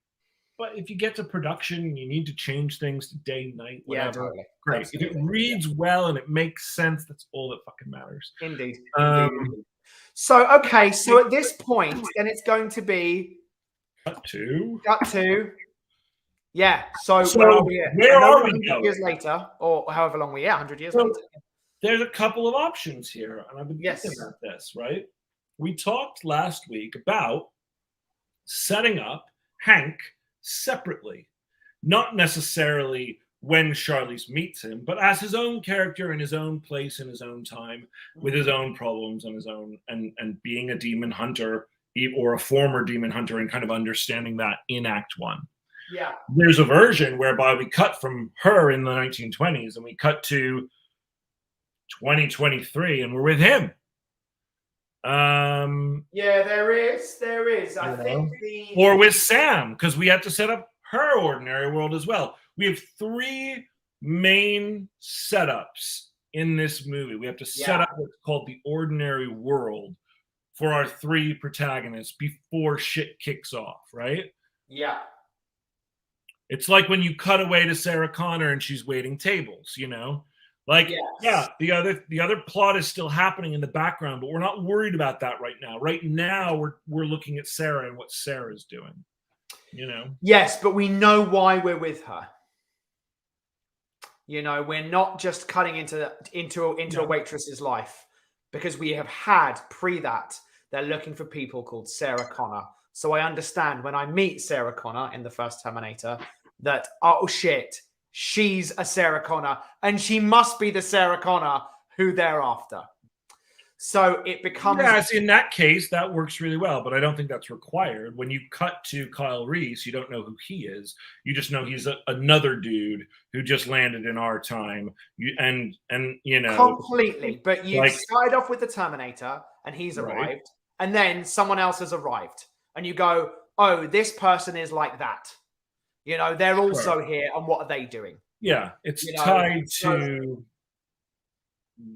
but if you get to production and you need to change things to day, night, whatever, totally. great. Absolutely. If it reads well and it makes sense, that's all that fucking matters. Indeed. So, okay. So at this point, then it's going to be cut to. Yeah. So where are we going? 100 years later, or however long 100 years later. There's a couple of options here, and I've been thinking about this, right? We talked last week about setting up Hank separately, not necessarily when Charlize meets him, but as his own character in his own place, in his own time, with his own problems and his own, and being a demon hunter or a former demon hunter, and kind of understanding that in Act 1. Yeah. There's a version whereby we cut from her in the 1920s and we cut to 2023 and we're with him. Yeah, there is. I think or with Sam, because we had to set up her ordinary world as well. We have 3 main setups in this movie. We have to set up what's called the ordinary world for our 3 protagonists before shit kicks off, right? Yeah. It's like when you cut away to Sarah Connor and she's waiting tables, you know? Like, the other plot is still happening in the background, but we're not worried about that right now. Right now, we're looking at Sarah and what Sarah's doing, you know? Yes, but we know why we're with her. You know, we're not just cutting into a waitress's life, because we have had that they're looking for people called Sarah Connor. So I understand when I meet Sarah Connor in the first Terminator that, oh shit, she's a Sarah Connor and she must be the Sarah Connor who they're after. So it becomes... Yes, in that case, that works really well, but I don't think that's required. When you cut to Kyle Reese, you don't know who he is. You just know he's another dude who just landed in our time. And you know... Completely. But you started off with the Terminator and he's arrived, and then someone else has arrived. And you go, oh, this person is like that. You know, they're also here, and what are they doing? Yeah, it's tied to...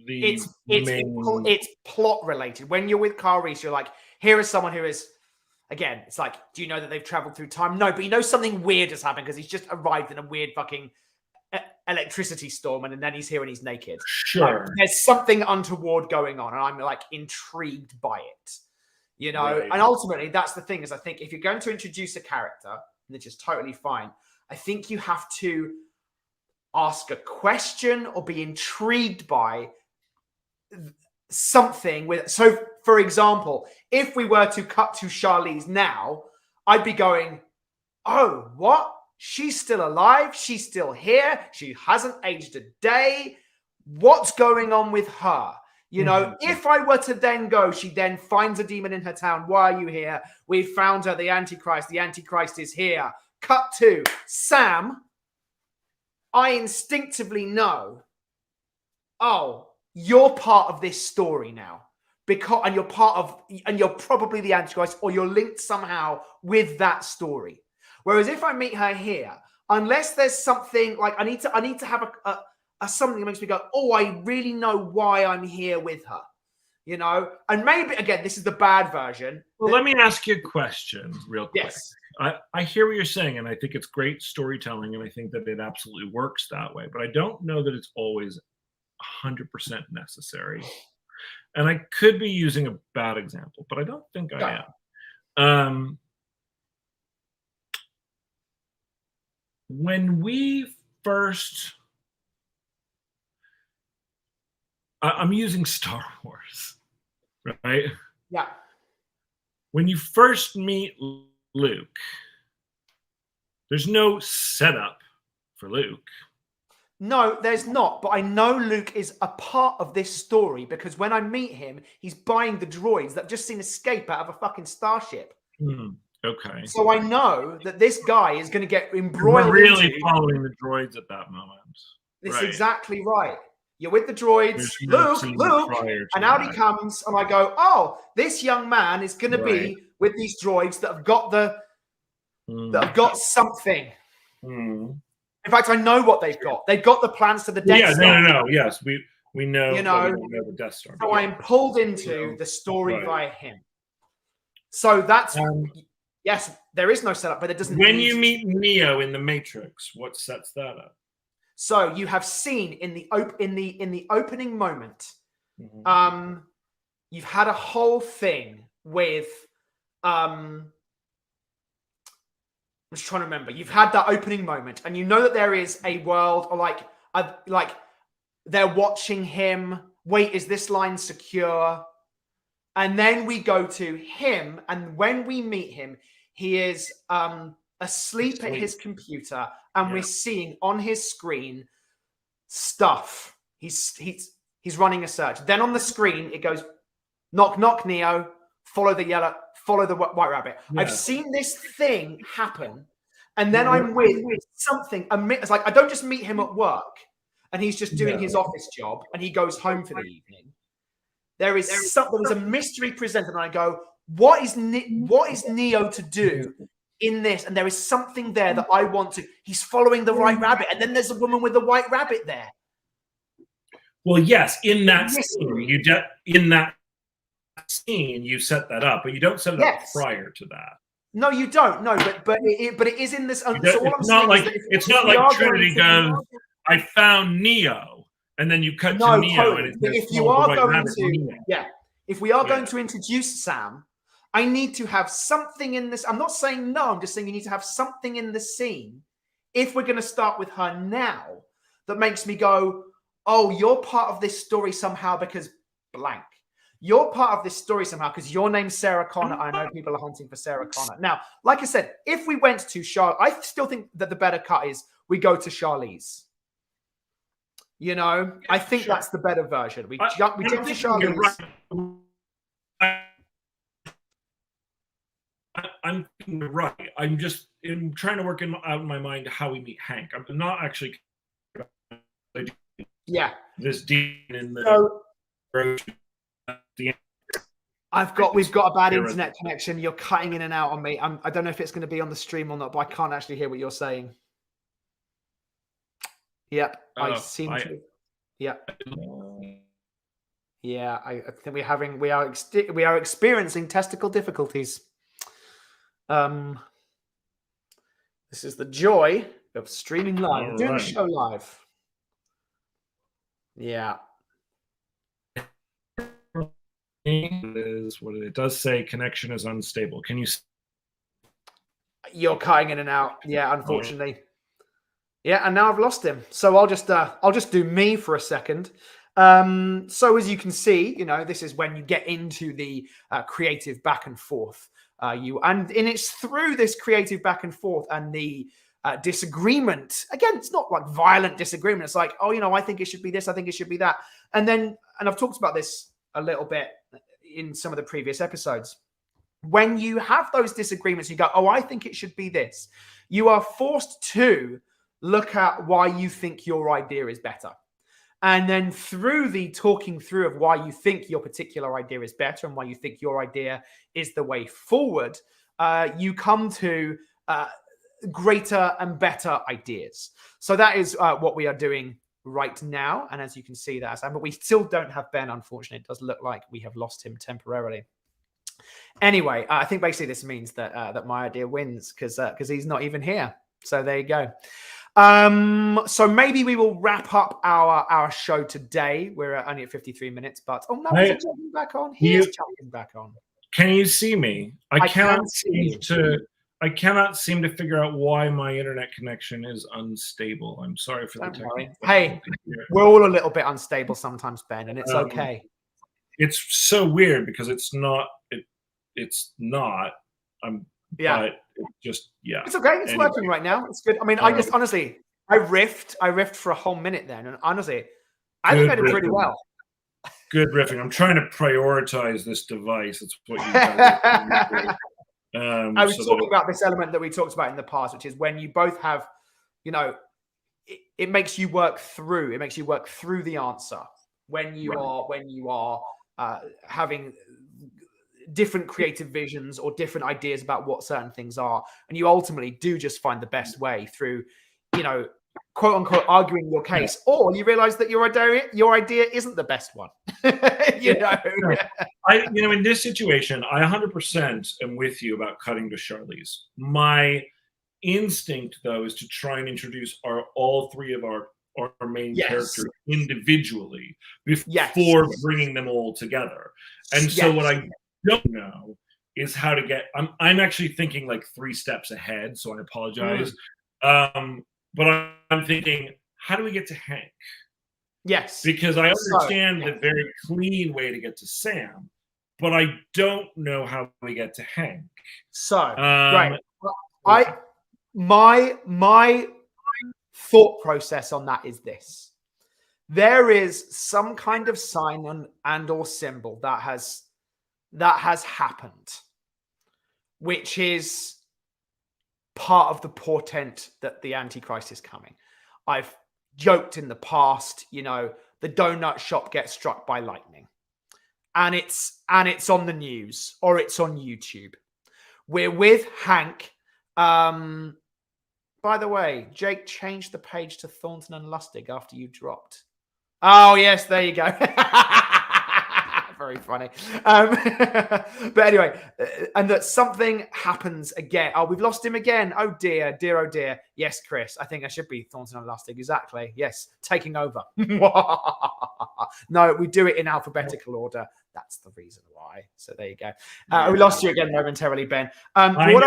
It's plot related. When you're with Kyle Reese, you're like, here is someone who is, again, it's like, do you know that they've traveled through time? No, but you know something weird has happened because he's just arrived in a weird fucking electricity storm, and then he's here and he's naked. Sure. Like, there's something untoward going on, and I'm like intrigued by it. You know, and ultimately that's the thing, is I think if you're going to introduce a character, which is totally fine, I think you have to ask a question or be intrigued by something with. So, for example, if we were to cut to Charlize now, I'd be going, oh, what? She's still alive. She's still here. She hasn't aged a day. What's going on with her? You know, if I were to then go, she then finds a demon in her town. Why are you here? We found her, the Antichrist. The Antichrist is here. Cut to Sam. I instinctively know, oh, you're part of this story now. And you're probably the Antichrist, or you're linked somehow with that story. Whereas if I meet her here, unless there's something like I need to have a something that makes me go, oh, I really know why I'm here with her, you know? And maybe, again, this is the bad version. Well, let me ask you a question real quick. Yes. I hear what you're saying, and I think it's great storytelling, and I think that it absolutely works that way. But I don't know that it's always 100% necessary. And I could be using a bad example, but I don't think I am. When we first... I'm using Star Wars, right? Yeah. When you first meet Luke, there's no setup for Luke. No, there's not. But I know Luke is a part of this story because when I meet him, he's buying the droids that I've just seen escape out of a fucking starship. Okay. So I know that this guy is going to get embroiled. We're really following the droids at that moment. That's exactly right. You're with the droids, Luke, and out he comes, and I go, oh, this young man is going to be with these droids that have got something. In fact, I know what they've got. They've got the plans to the Death Star. No. Yes, we know. You know, the Death Star. So I'm pulled into the story via him. So that's Yes, there is no setup, but it doesn't. When you meet Neo in the Matrix, what sets that up? So you have seen in the opening moment, you've had a whole thing with I'm just trying to remember. You've had that opening moment, and you know that there is a world, or like they're watching him. Wait, is this line secure? And then we go to him, and when we meet him, he is asleep at his computer, and we're seeing on his screen stuff. He's running a search. Then on the screen it goes, knock knock, Neo. Follow the white rabbit. Yeah. I've seen this thing happen, and then I'm with something. It's like I don't just meet him at work, and he's just doing his office job, and he goes home for the evening. There is a mystery presented, and I go, what is Neo to do in this? And there is something there that I want to. He's following the white rabbit, and then there's a woman with the white rabbit there. Well, yes, in that scene, you set that up, but you don't set it up prior to that. No, you don't. No, but it is in this. So it's not like Trinity goes, I found Neo, and then you cut to Neo. Totally. And if you are going to, if we are going to introduce Sam, I need to have something in this. I'm not saying no. I'm just saying you need to have something in the scene. If we're going to start with her now, that makes me go, oh, you're part of this story somehow because blank. You're part of this story somehow because your name's Sarah Connor. I know people are hunting for Sarah Connor. Now, like I said, if we went to Charlotte, I still think that the better cut is we go to Charlize. You know, I think that's the better version. We jump to Charlize. I'm right. I'm trying to work out in my mind how we meet Hank. I'm not actually. This deep in the. We've got a bad internet connection. You're cutting in and out on me. I don't know if it's going to be on the stream or not, but I can't actually hear what you're saying. Yep, I seem to. Yep. Yeah, I think we are experiencing technical difficulties. This is the joy of streaming live, doing the show live. Yeah. Is what it does say. Connection is unstable. Can you? You're cutting in and out. Yeah, unfortunately. Yeah, and now I've lost him. So I'll just do me for a second. So as you can see, you know, this is when you get into the creative back and forth. And it's through this creative back and forth and the disagreement. Again, it's not like violent disagreement. It's like, oh, you know, I think it should be this. I think it should be that. And I've talked about this a little bit in some of the previous episodes. When you have those disagreements, you go, oh, I think it should be this. You are forced to look at why you think your idea is better. And then through the talking through of why you think your particular idea is better and why you think your idea is the way forward, you come to greater and better ideas. So that is what we are doing right now. And as you can see, but we still don't have Ben, unfortunately. It does look like we have lost him temporarily. Anyway, I think basically this means that that my idea wins because he's not even here. So there you go. So maybe we will wrap up our show today. We're only at 53 minutes, but oh no, he's jumping back on. He is jumping back on. Can you see me? I cannot seem to figure out why my internet connection is unstable. I'm sorry for the technical. Hey, we're all a little bit unstable sometimes, Ben, and it's okay. It's so weird because it's not. But it's okay. It's working right now. It's good. I mean, I riffed for a whole minute then, and honestly, I think I did pretty well. Good riffing. I'm trying to prioritize this device. It's what you guys I was talking about this element that we talked about in the past, which is when you both have, you know, it makes you work through. It makes you work through the answer when you are having different creative visions or different ideas about what certain things are, and you ultimately do just find the best way through, you know, quote unquote arguing your case, or you realize that your idea isn't the best one. you know. In this situation, I 100% am with you about cutting to Charlize. My instinct, though, is to try and introduce all three of our main characters individually before bringing them all together. And so what I don't know is how to get. I'm actually thinking like 3 steps ahead, so I apologize. But I'm thinking, how do we get to Hank? Yes, because I understand the very clean way to get to Sam, but I don't know how we get to Hank. So right, my thought process on that is this: there is some kind of sign and or symbol that has happened, which is part of the portent that the Antichrist is coming. I've joked in the past, the donut shop gets struck by lightning, and it's on the news or it's on YouTube. We're with Hank. By the way, Jake changed the page to Thornton and Lustig after you dropped. Oh yes, there you go. Very funny. But anyway, and that something happens again. Oh, we've lost him again. Oh dear, dear, oh dear. Yes, Chris, I think I should be Thornton and Lustig. Exactly. Yes, taking over. No, we do it in alphabetical order. That's the reason why. So there you go. We lost you again momentarily, Ben. I don't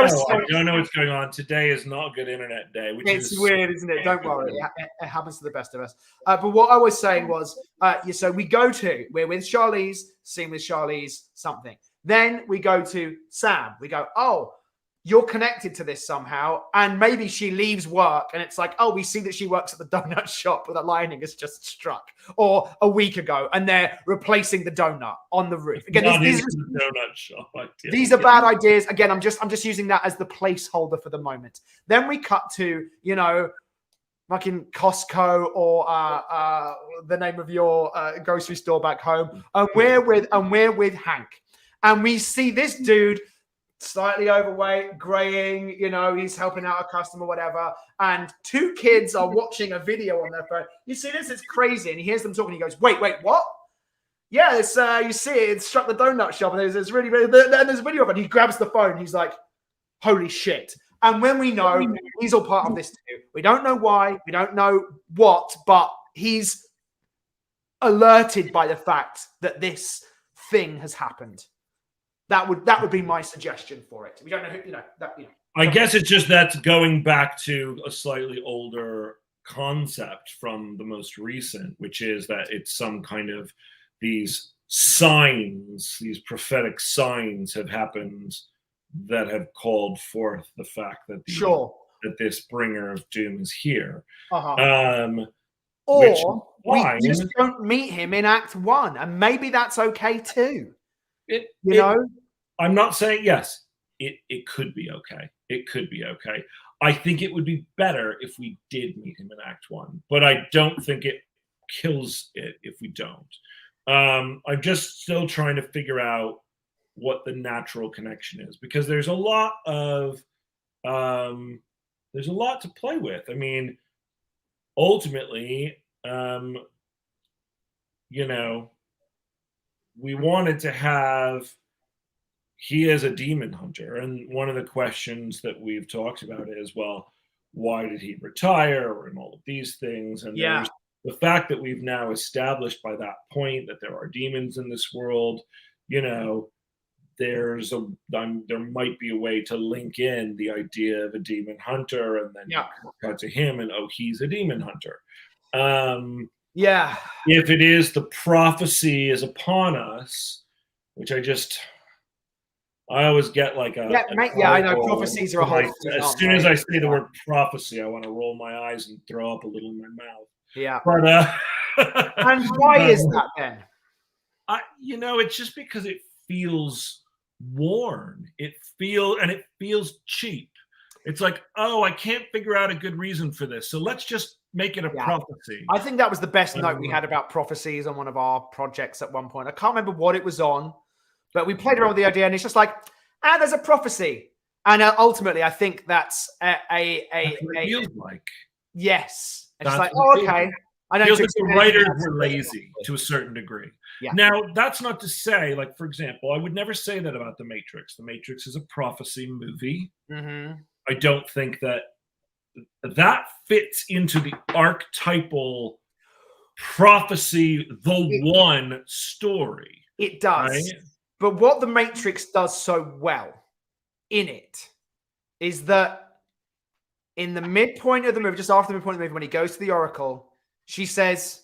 know what's going on. Today is not a good internet day. It's weird, isn't it? Don't worry. It happens to the best of us. But what I was saying was, so we're with Charlize, scene with Charlize, something. Then we go to Sam. We go, oh, you're connected to this somehow. And maybe she leaves work and it's like, oh, we see that she works at the donut shop where the lightning has just struck. Or a week ago, and they're replacing the donut on the roof. Again, these are bad ideas. Again, I'm just using that as the placeholder for the moment. Then we cut to, fucking Costco or the name of your grocery store back home. And we're with Hank. And we see this dude slightly overweight, graying, he's helping out a customer, whatever. And 2 kids are watching a video on their phone. You see this? It's crazy. And he hears them talking. He goes, wait, what? Yeah, it's, you see it struck the donut shop. And there's really, and there's a video of it. And he grabs the phone. He's like, holy shit. And when we know he's all part of this too, we don't know why, we don't know what, but he's alerted by the fact that this thing has happened. That would be my suggestion for it. We don't know who, I guess it's just that's going back to a slightly older concept from the most recent, which is that it's some kind of these signs, these prophetic signs have happened that have called forth the fact that that this bringer of doom is here. Or we just don't meet him in Act 1, and maybe that's okay too. I'm not saying yes. It could be okay. It could be okay. I think it would be better if we did meet him in Act 1, but I don't think it kills it if we don't. I'm just still trying to figure out what the natural connection is, because there's a lot to play with. I mean, ultimately, we wanted to have, he is a demon hunter. And one of the questions that we've talked about is, well, why did he retire and all of these things? And there's the fact that we've now established by that point that there are demons in this world, there might be a way to link in the idea of a demon hunter and then cut to him and, oh, he's a demon hunter. If it is the prophecy is upon us, which I always get like a I know prophecies are a whole as soon as I say the word prophecy, I want to roll my eyes and throw up a little in my mouth. But and why is that then? It's just because it feels worn. It feels cheap. It's like, oh, I can't figure out a good reason for this, so let's just make it a prophecy. I think that was the best note we had about prophecies on one of our projects at one point. I can't remember what it was on, but we played around with the idea, and it's just like, there's a prophecy. And ultimately, I think that's it feels like. Yes. And it's That's like, what oh, okay. I know feels like the writers were lazy to a certain degree. Yeah. Now, that's not to say, like, for example, I would never say that about The Matrix. The Matrix is a prophecy movie. Mm-hmm. I don't think that fits into the archetypal prophecy, the one story. It does. Right? But what The Matrix does so well in it is that in the midpoint of the movie, just after the midpoint of the movie, when he goes to the Oracle, she says,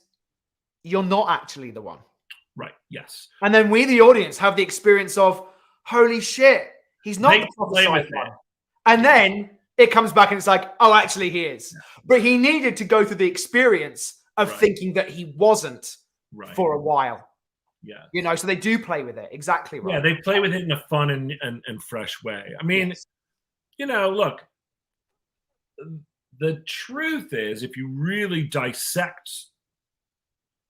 "You're not actually the one." Right. Yes. And then we, the audience, have the experience of, holy shit, he's not the prophesied one. And then it comes back and it's like, oh, actually he is. But he needed to go through the experience of thinking that he wasn't for a while. Yeah. You know, so they do play with it. Exactly right. Yeah, they play with it in a fun and fresh way. I mean, you know, look, the truth is, if you really dissect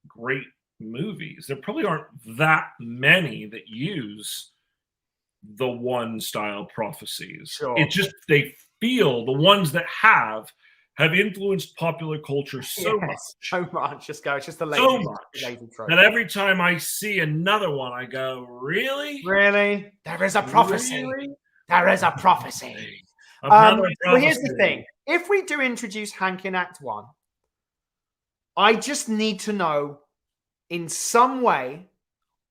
great movies, there probably aren't that many that use the one style prophecies. Sure. It just, they feel the ones that have influenced popular culture so much. So much. It's just the lazy, so much lazy trope. that every time I see another one, I go, really? Really? There is a prophecy. Really? There is a prophecy. Well, here's the thing. If we do introduce Hank in Act 1, I just need to know in some way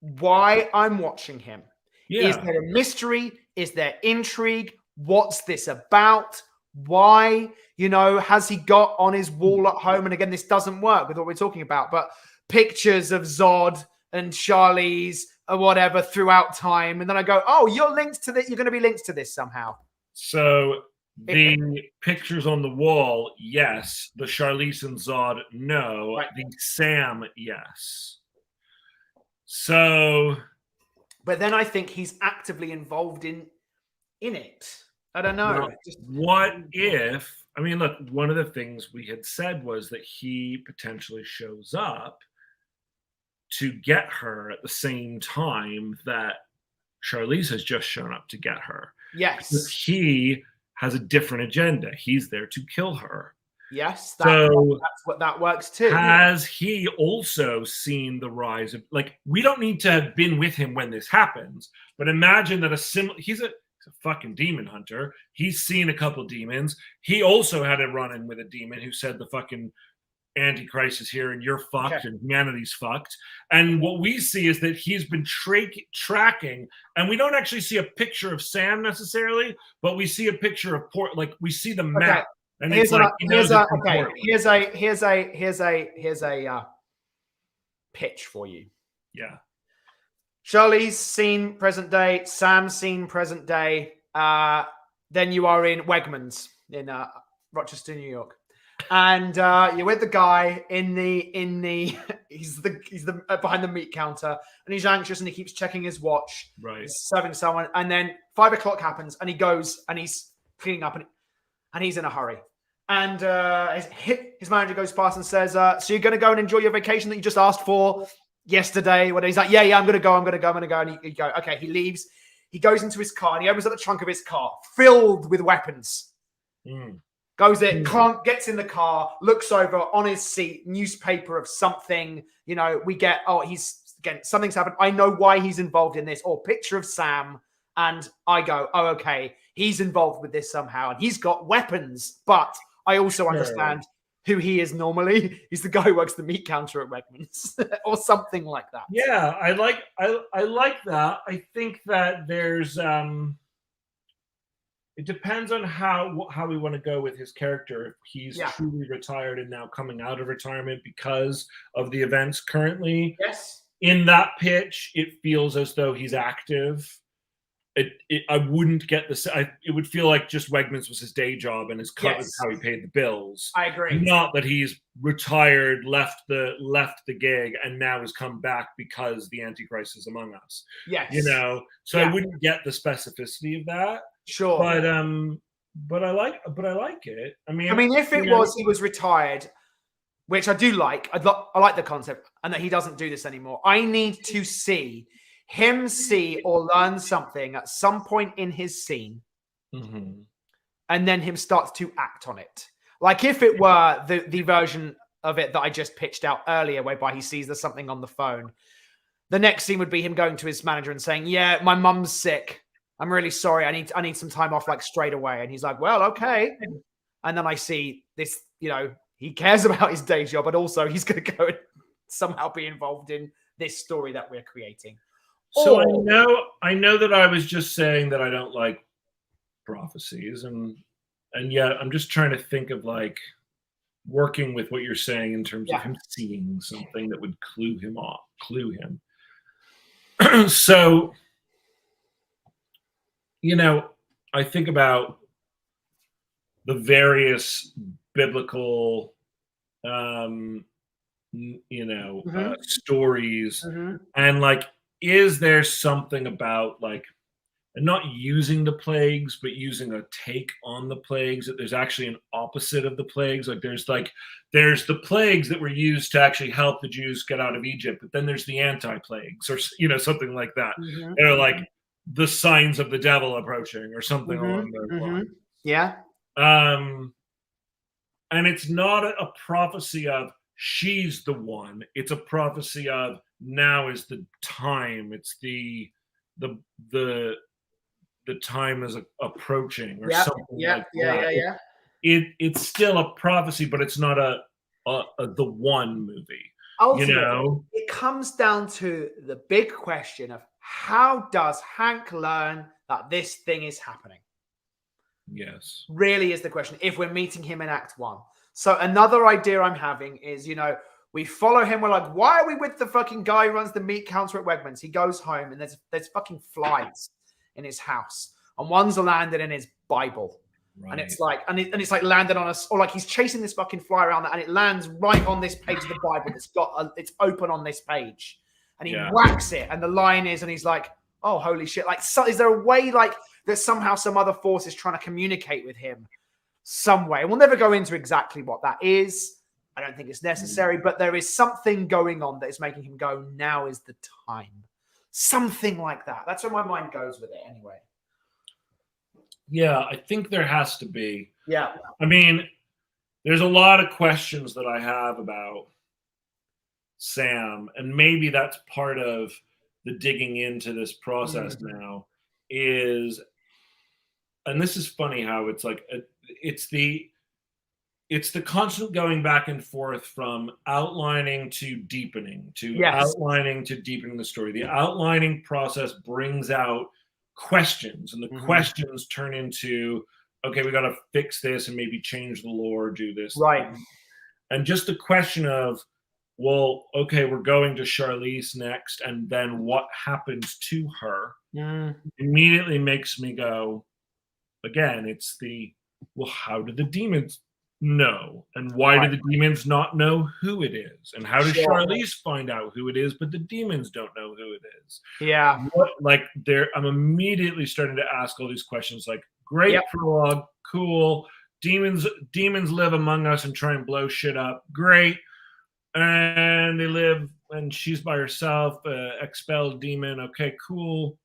why I'm watching him. Yeah. Is there a mystery? Is there intrigue? What's this about? Why? You know, has he got on his wall at home? And again, this doesn't work with what we're talking about, but pictures of Zod and Charlize or whatever throughout time. And then I go, oh, you're linked to this. You're going to be linked to this somehow. So the pictures on the wall, yes. The Charlize and Zod, no. Right. The Sam, yes. So, but then I think he's actively involved in it. I don't know. Well, what if? I mean, look. One of the things we had said was that he potentially shows up to get her at the same time that Charlize has just shown up to get her. Yes, because he has a different agenda. He's there to kill her. Yes, that's what that works too. Has he also seen the rise of, like, we don't need to have been with him when this happens, but imagine that he's a fucking demon hunter. He's seen a couple demons. He also had a run-in with a demon who said the fucking Antichrist is here and you're fucked and humanity's fucked. And what we see is that he's been tracking, and we don't actually see a picture of Sam necessarily, but we see a picture of like we see the map. And here's a pitch for you. Yeah. Charlie's scene present day, Sam's scene present day. Then you are in Wegmans in Rochester, New York, and you're with the guy in the he's the behind the meat counter, and he's anxious and he keeps checking his watch. Right. He's serving someone, and then 5 o'clock happens, and he goes and he's cleaning up, and he's in a hurry. And his manager goes past and says, so you're going to go and enjoy your vacation that you just asked for yesterday? He's like, yeah, I'm going to go. And he go, okay, he leaves. He goes into his car and he opens up the trunk of his car filled with weapons. Goes in, gets in the car, looks over on his seat, newspaper of something, you know, we get, something's happened. I know why he's involved in this, or picture of Sam. And I go, oh, okay, he's involved with this somehow. And he's got weapons, but I also understand who he is normally. He's the guy who works the meat counter at Wegmans or something like that. Yeah, I like that. I think that there's it depends on how we want to go with his character. If he's truly retired and now coming out of retirement because of the events currently. Yes. In that pitch, it feels as though he's active. I wouldn't get this. It would feel like just Wegmans was his day job and his cut was how he paid the bills. I agree. Not that he's retired, left the gig, and now has come back because the Antichrist is among us. Yes. You know, so I wouldn't get the specificity of that. Sure. But I like it. I mean, if it was he was retired, which I do like. I like the concept, and that he doesn't do this anymore. I need to see him or learn something at some point in his scene, and then him start to act on it. Like if it were the version of it that I just pitched out earlier, whereby he sees there's something on the phone, the next scene would be him going to his manager and saying, "Yeah, my mum's sick. I'm really sorry. I need some time off like straight away." And he's like, "Well, okay." And then I see this, he cares about his day job, but also he's going to go and somehow be involved in this story that we're creating. So I know that I was just saying that I don't like prophecies, and yet I'm just trying to think of like working with what you're saying in terms of him seeing something that would clue him. So, I think about the various biblical, stories, and like, is there something about like, and not using the plagues, but using a take on the plagues, that there's actually an opposite of the plagues. Like there's the plagues that were used to actually help the Jews get out of Egypt, but then there's the anti-plagues, or something like that. They're like the signs of the devil approaching, or something along those lines. Yeah. And it's not a prophecy of she's the one. It's a prophecy of now is the time. It's the time is approaching, or something like that. It's still a prophecy, but it's not a the one movie. Ultimately, it comes down to the big question of how does Hank learn that this thing is happening? Yes. Really is the question, if we're meeting him in Act 1. So another idea I'm having is, we follow him. We're like, why are we with the fucking guy who runs the meat counter at Wegmans? He goes home and there's fucking flies in his house, and one's landed in his Bible. Right. And it's like, and it's like landed on us, or like he's chasing this fucking fly around, and it lands right on this page of the Bible. It's open on this page, and he whacks it, and the line is, and he's like, oh, holy shit. Like, so is there a way like that somehow some other force is trying to communicate with him some way? And we'll never go into exactly what that is. I don't think it's necessary, but there is something going on that is making him go, now is the time. Something like that. That's where my mind goes with it anyway. Yeah, I think there has to be. Yeah. I mean, there's a lot of questions that I have about Sam, and maybe that's part of the digging into this process now is, and this is funny how it's like, it's the constant going back and forth from outlining to deepening, to outlining to deepening the story. The outlining process brings out questions, and the questions turn into, okay, we got to fix this and maybe change the lore, do this. Right. And just the question of, well, okay, we're going to Charlize next, and then what happens to her immediately makes me go, again, it's well, how do the demons know? And why do the demons not know who it is? And how does Charlize find out who it is, but the demons don't know who it is? Yeah. I'm immediately starting to ask all these questions, like, great prologue, cool. Demons live among us and try and blow shit up. Great. And they live, and she's by herself, expelled demon. Okay, cool.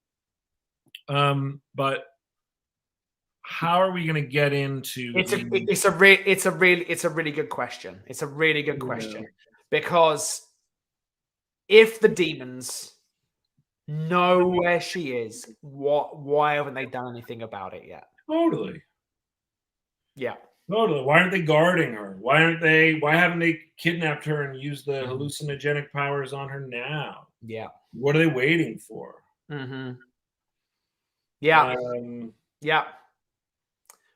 But how are we going to get into? It's a really good question. It's a really good question, because if the demons know where she is, why haven't they done anything about it yet? Totally. Yeah. Totally. Why aren't they guarding her? Why haven't they kidnapped her and used the hallucinogenic powers on her now? Yeah. What are they waiting for? Yeah. Yeah.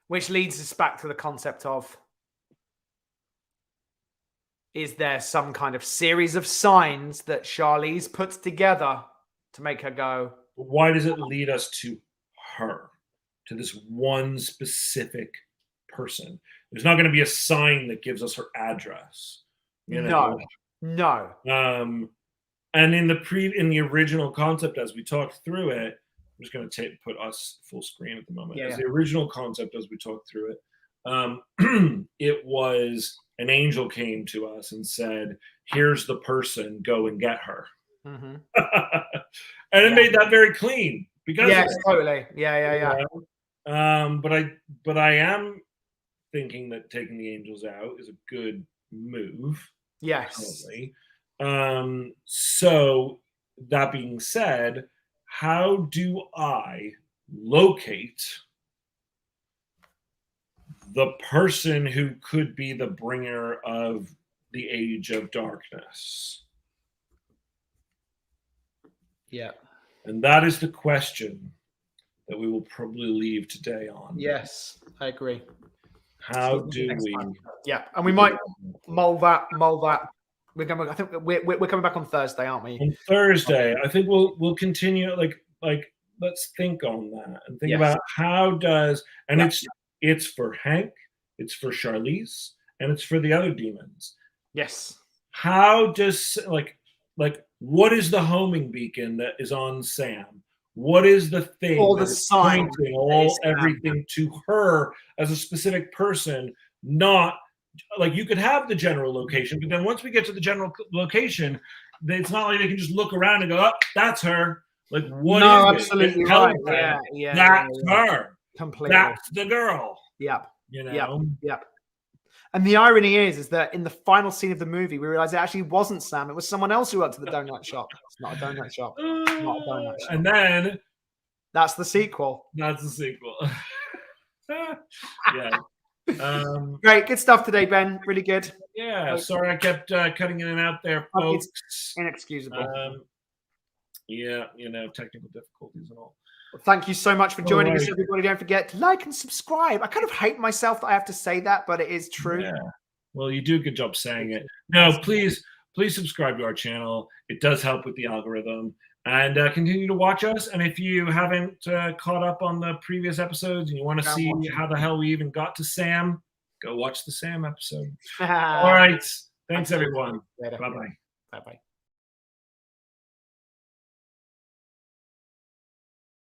Which leads us back to the concept of, is there some kind of series of signs that Charlize puts together to make her go? Why does it lead us to her, to this one specific person? There's not going to be a sign that gives us her address. No. And in the original concept, as we talked through it, I'm just going to put us full screen at the moment. As the original concept, as we talked through it, it was an angel came to us and said, "Here's the person. Go and get her." And it made that very clean. Because totally. Yeah. But I am thinking that taking the angels out is a good move. Yes. Probably. So that being said, how do I locate the person who could be the bringer of the age of darkness? Yeah. And that is the question that we will probably leave today on. Yes, I agree. How do we? Yeah, and we might mull that. We're going. I think we're coming back on Thursday, aren't we? On Thursday, I think we'll continue. Like let's think on that and think about how does, and it's for Hank, it's for Charlize, and it's for the other demons. Yes. How does like what is the homing beacon that is on Sam? What is the thing that is pointing everything to her as a specific person? Not like you could have the general location, but then once we get to the general location, it's not like they can just look around and go, "Oh, that's her." Like what? No, is absolutely it? right. That's her. Completely. That's the girl. Yep. You know. Yep. And the irony is that in the final scene of the movie, we realize it actually wasn't Sam. It was someone else who worked at the donut shop. It's not a donut shop. It's not a donut shop. And then that's the sequel. That's the sequel. Yeah. Great. Good stuff today, Ben. Really good. Yeah. Sorry I kept cutting in and out there, folks. It's inexcusable. Yeah, technical difficulties and all. Well, thank you so much for joining us, everybody. Don't forget to like and subscribe. I kind of hate myself that I have to say that, but it is true. Yeah. Well, you do a good job saying it. No, please subscribe to our channel. It does help with the algorithm. And continue to watch us. And if you haven't caught up on the previous episodes and you want to see how the hell we even got to Sam, go watch the Sam episode. All right. Thanks, everyone. Bye-bye. Bye-bye.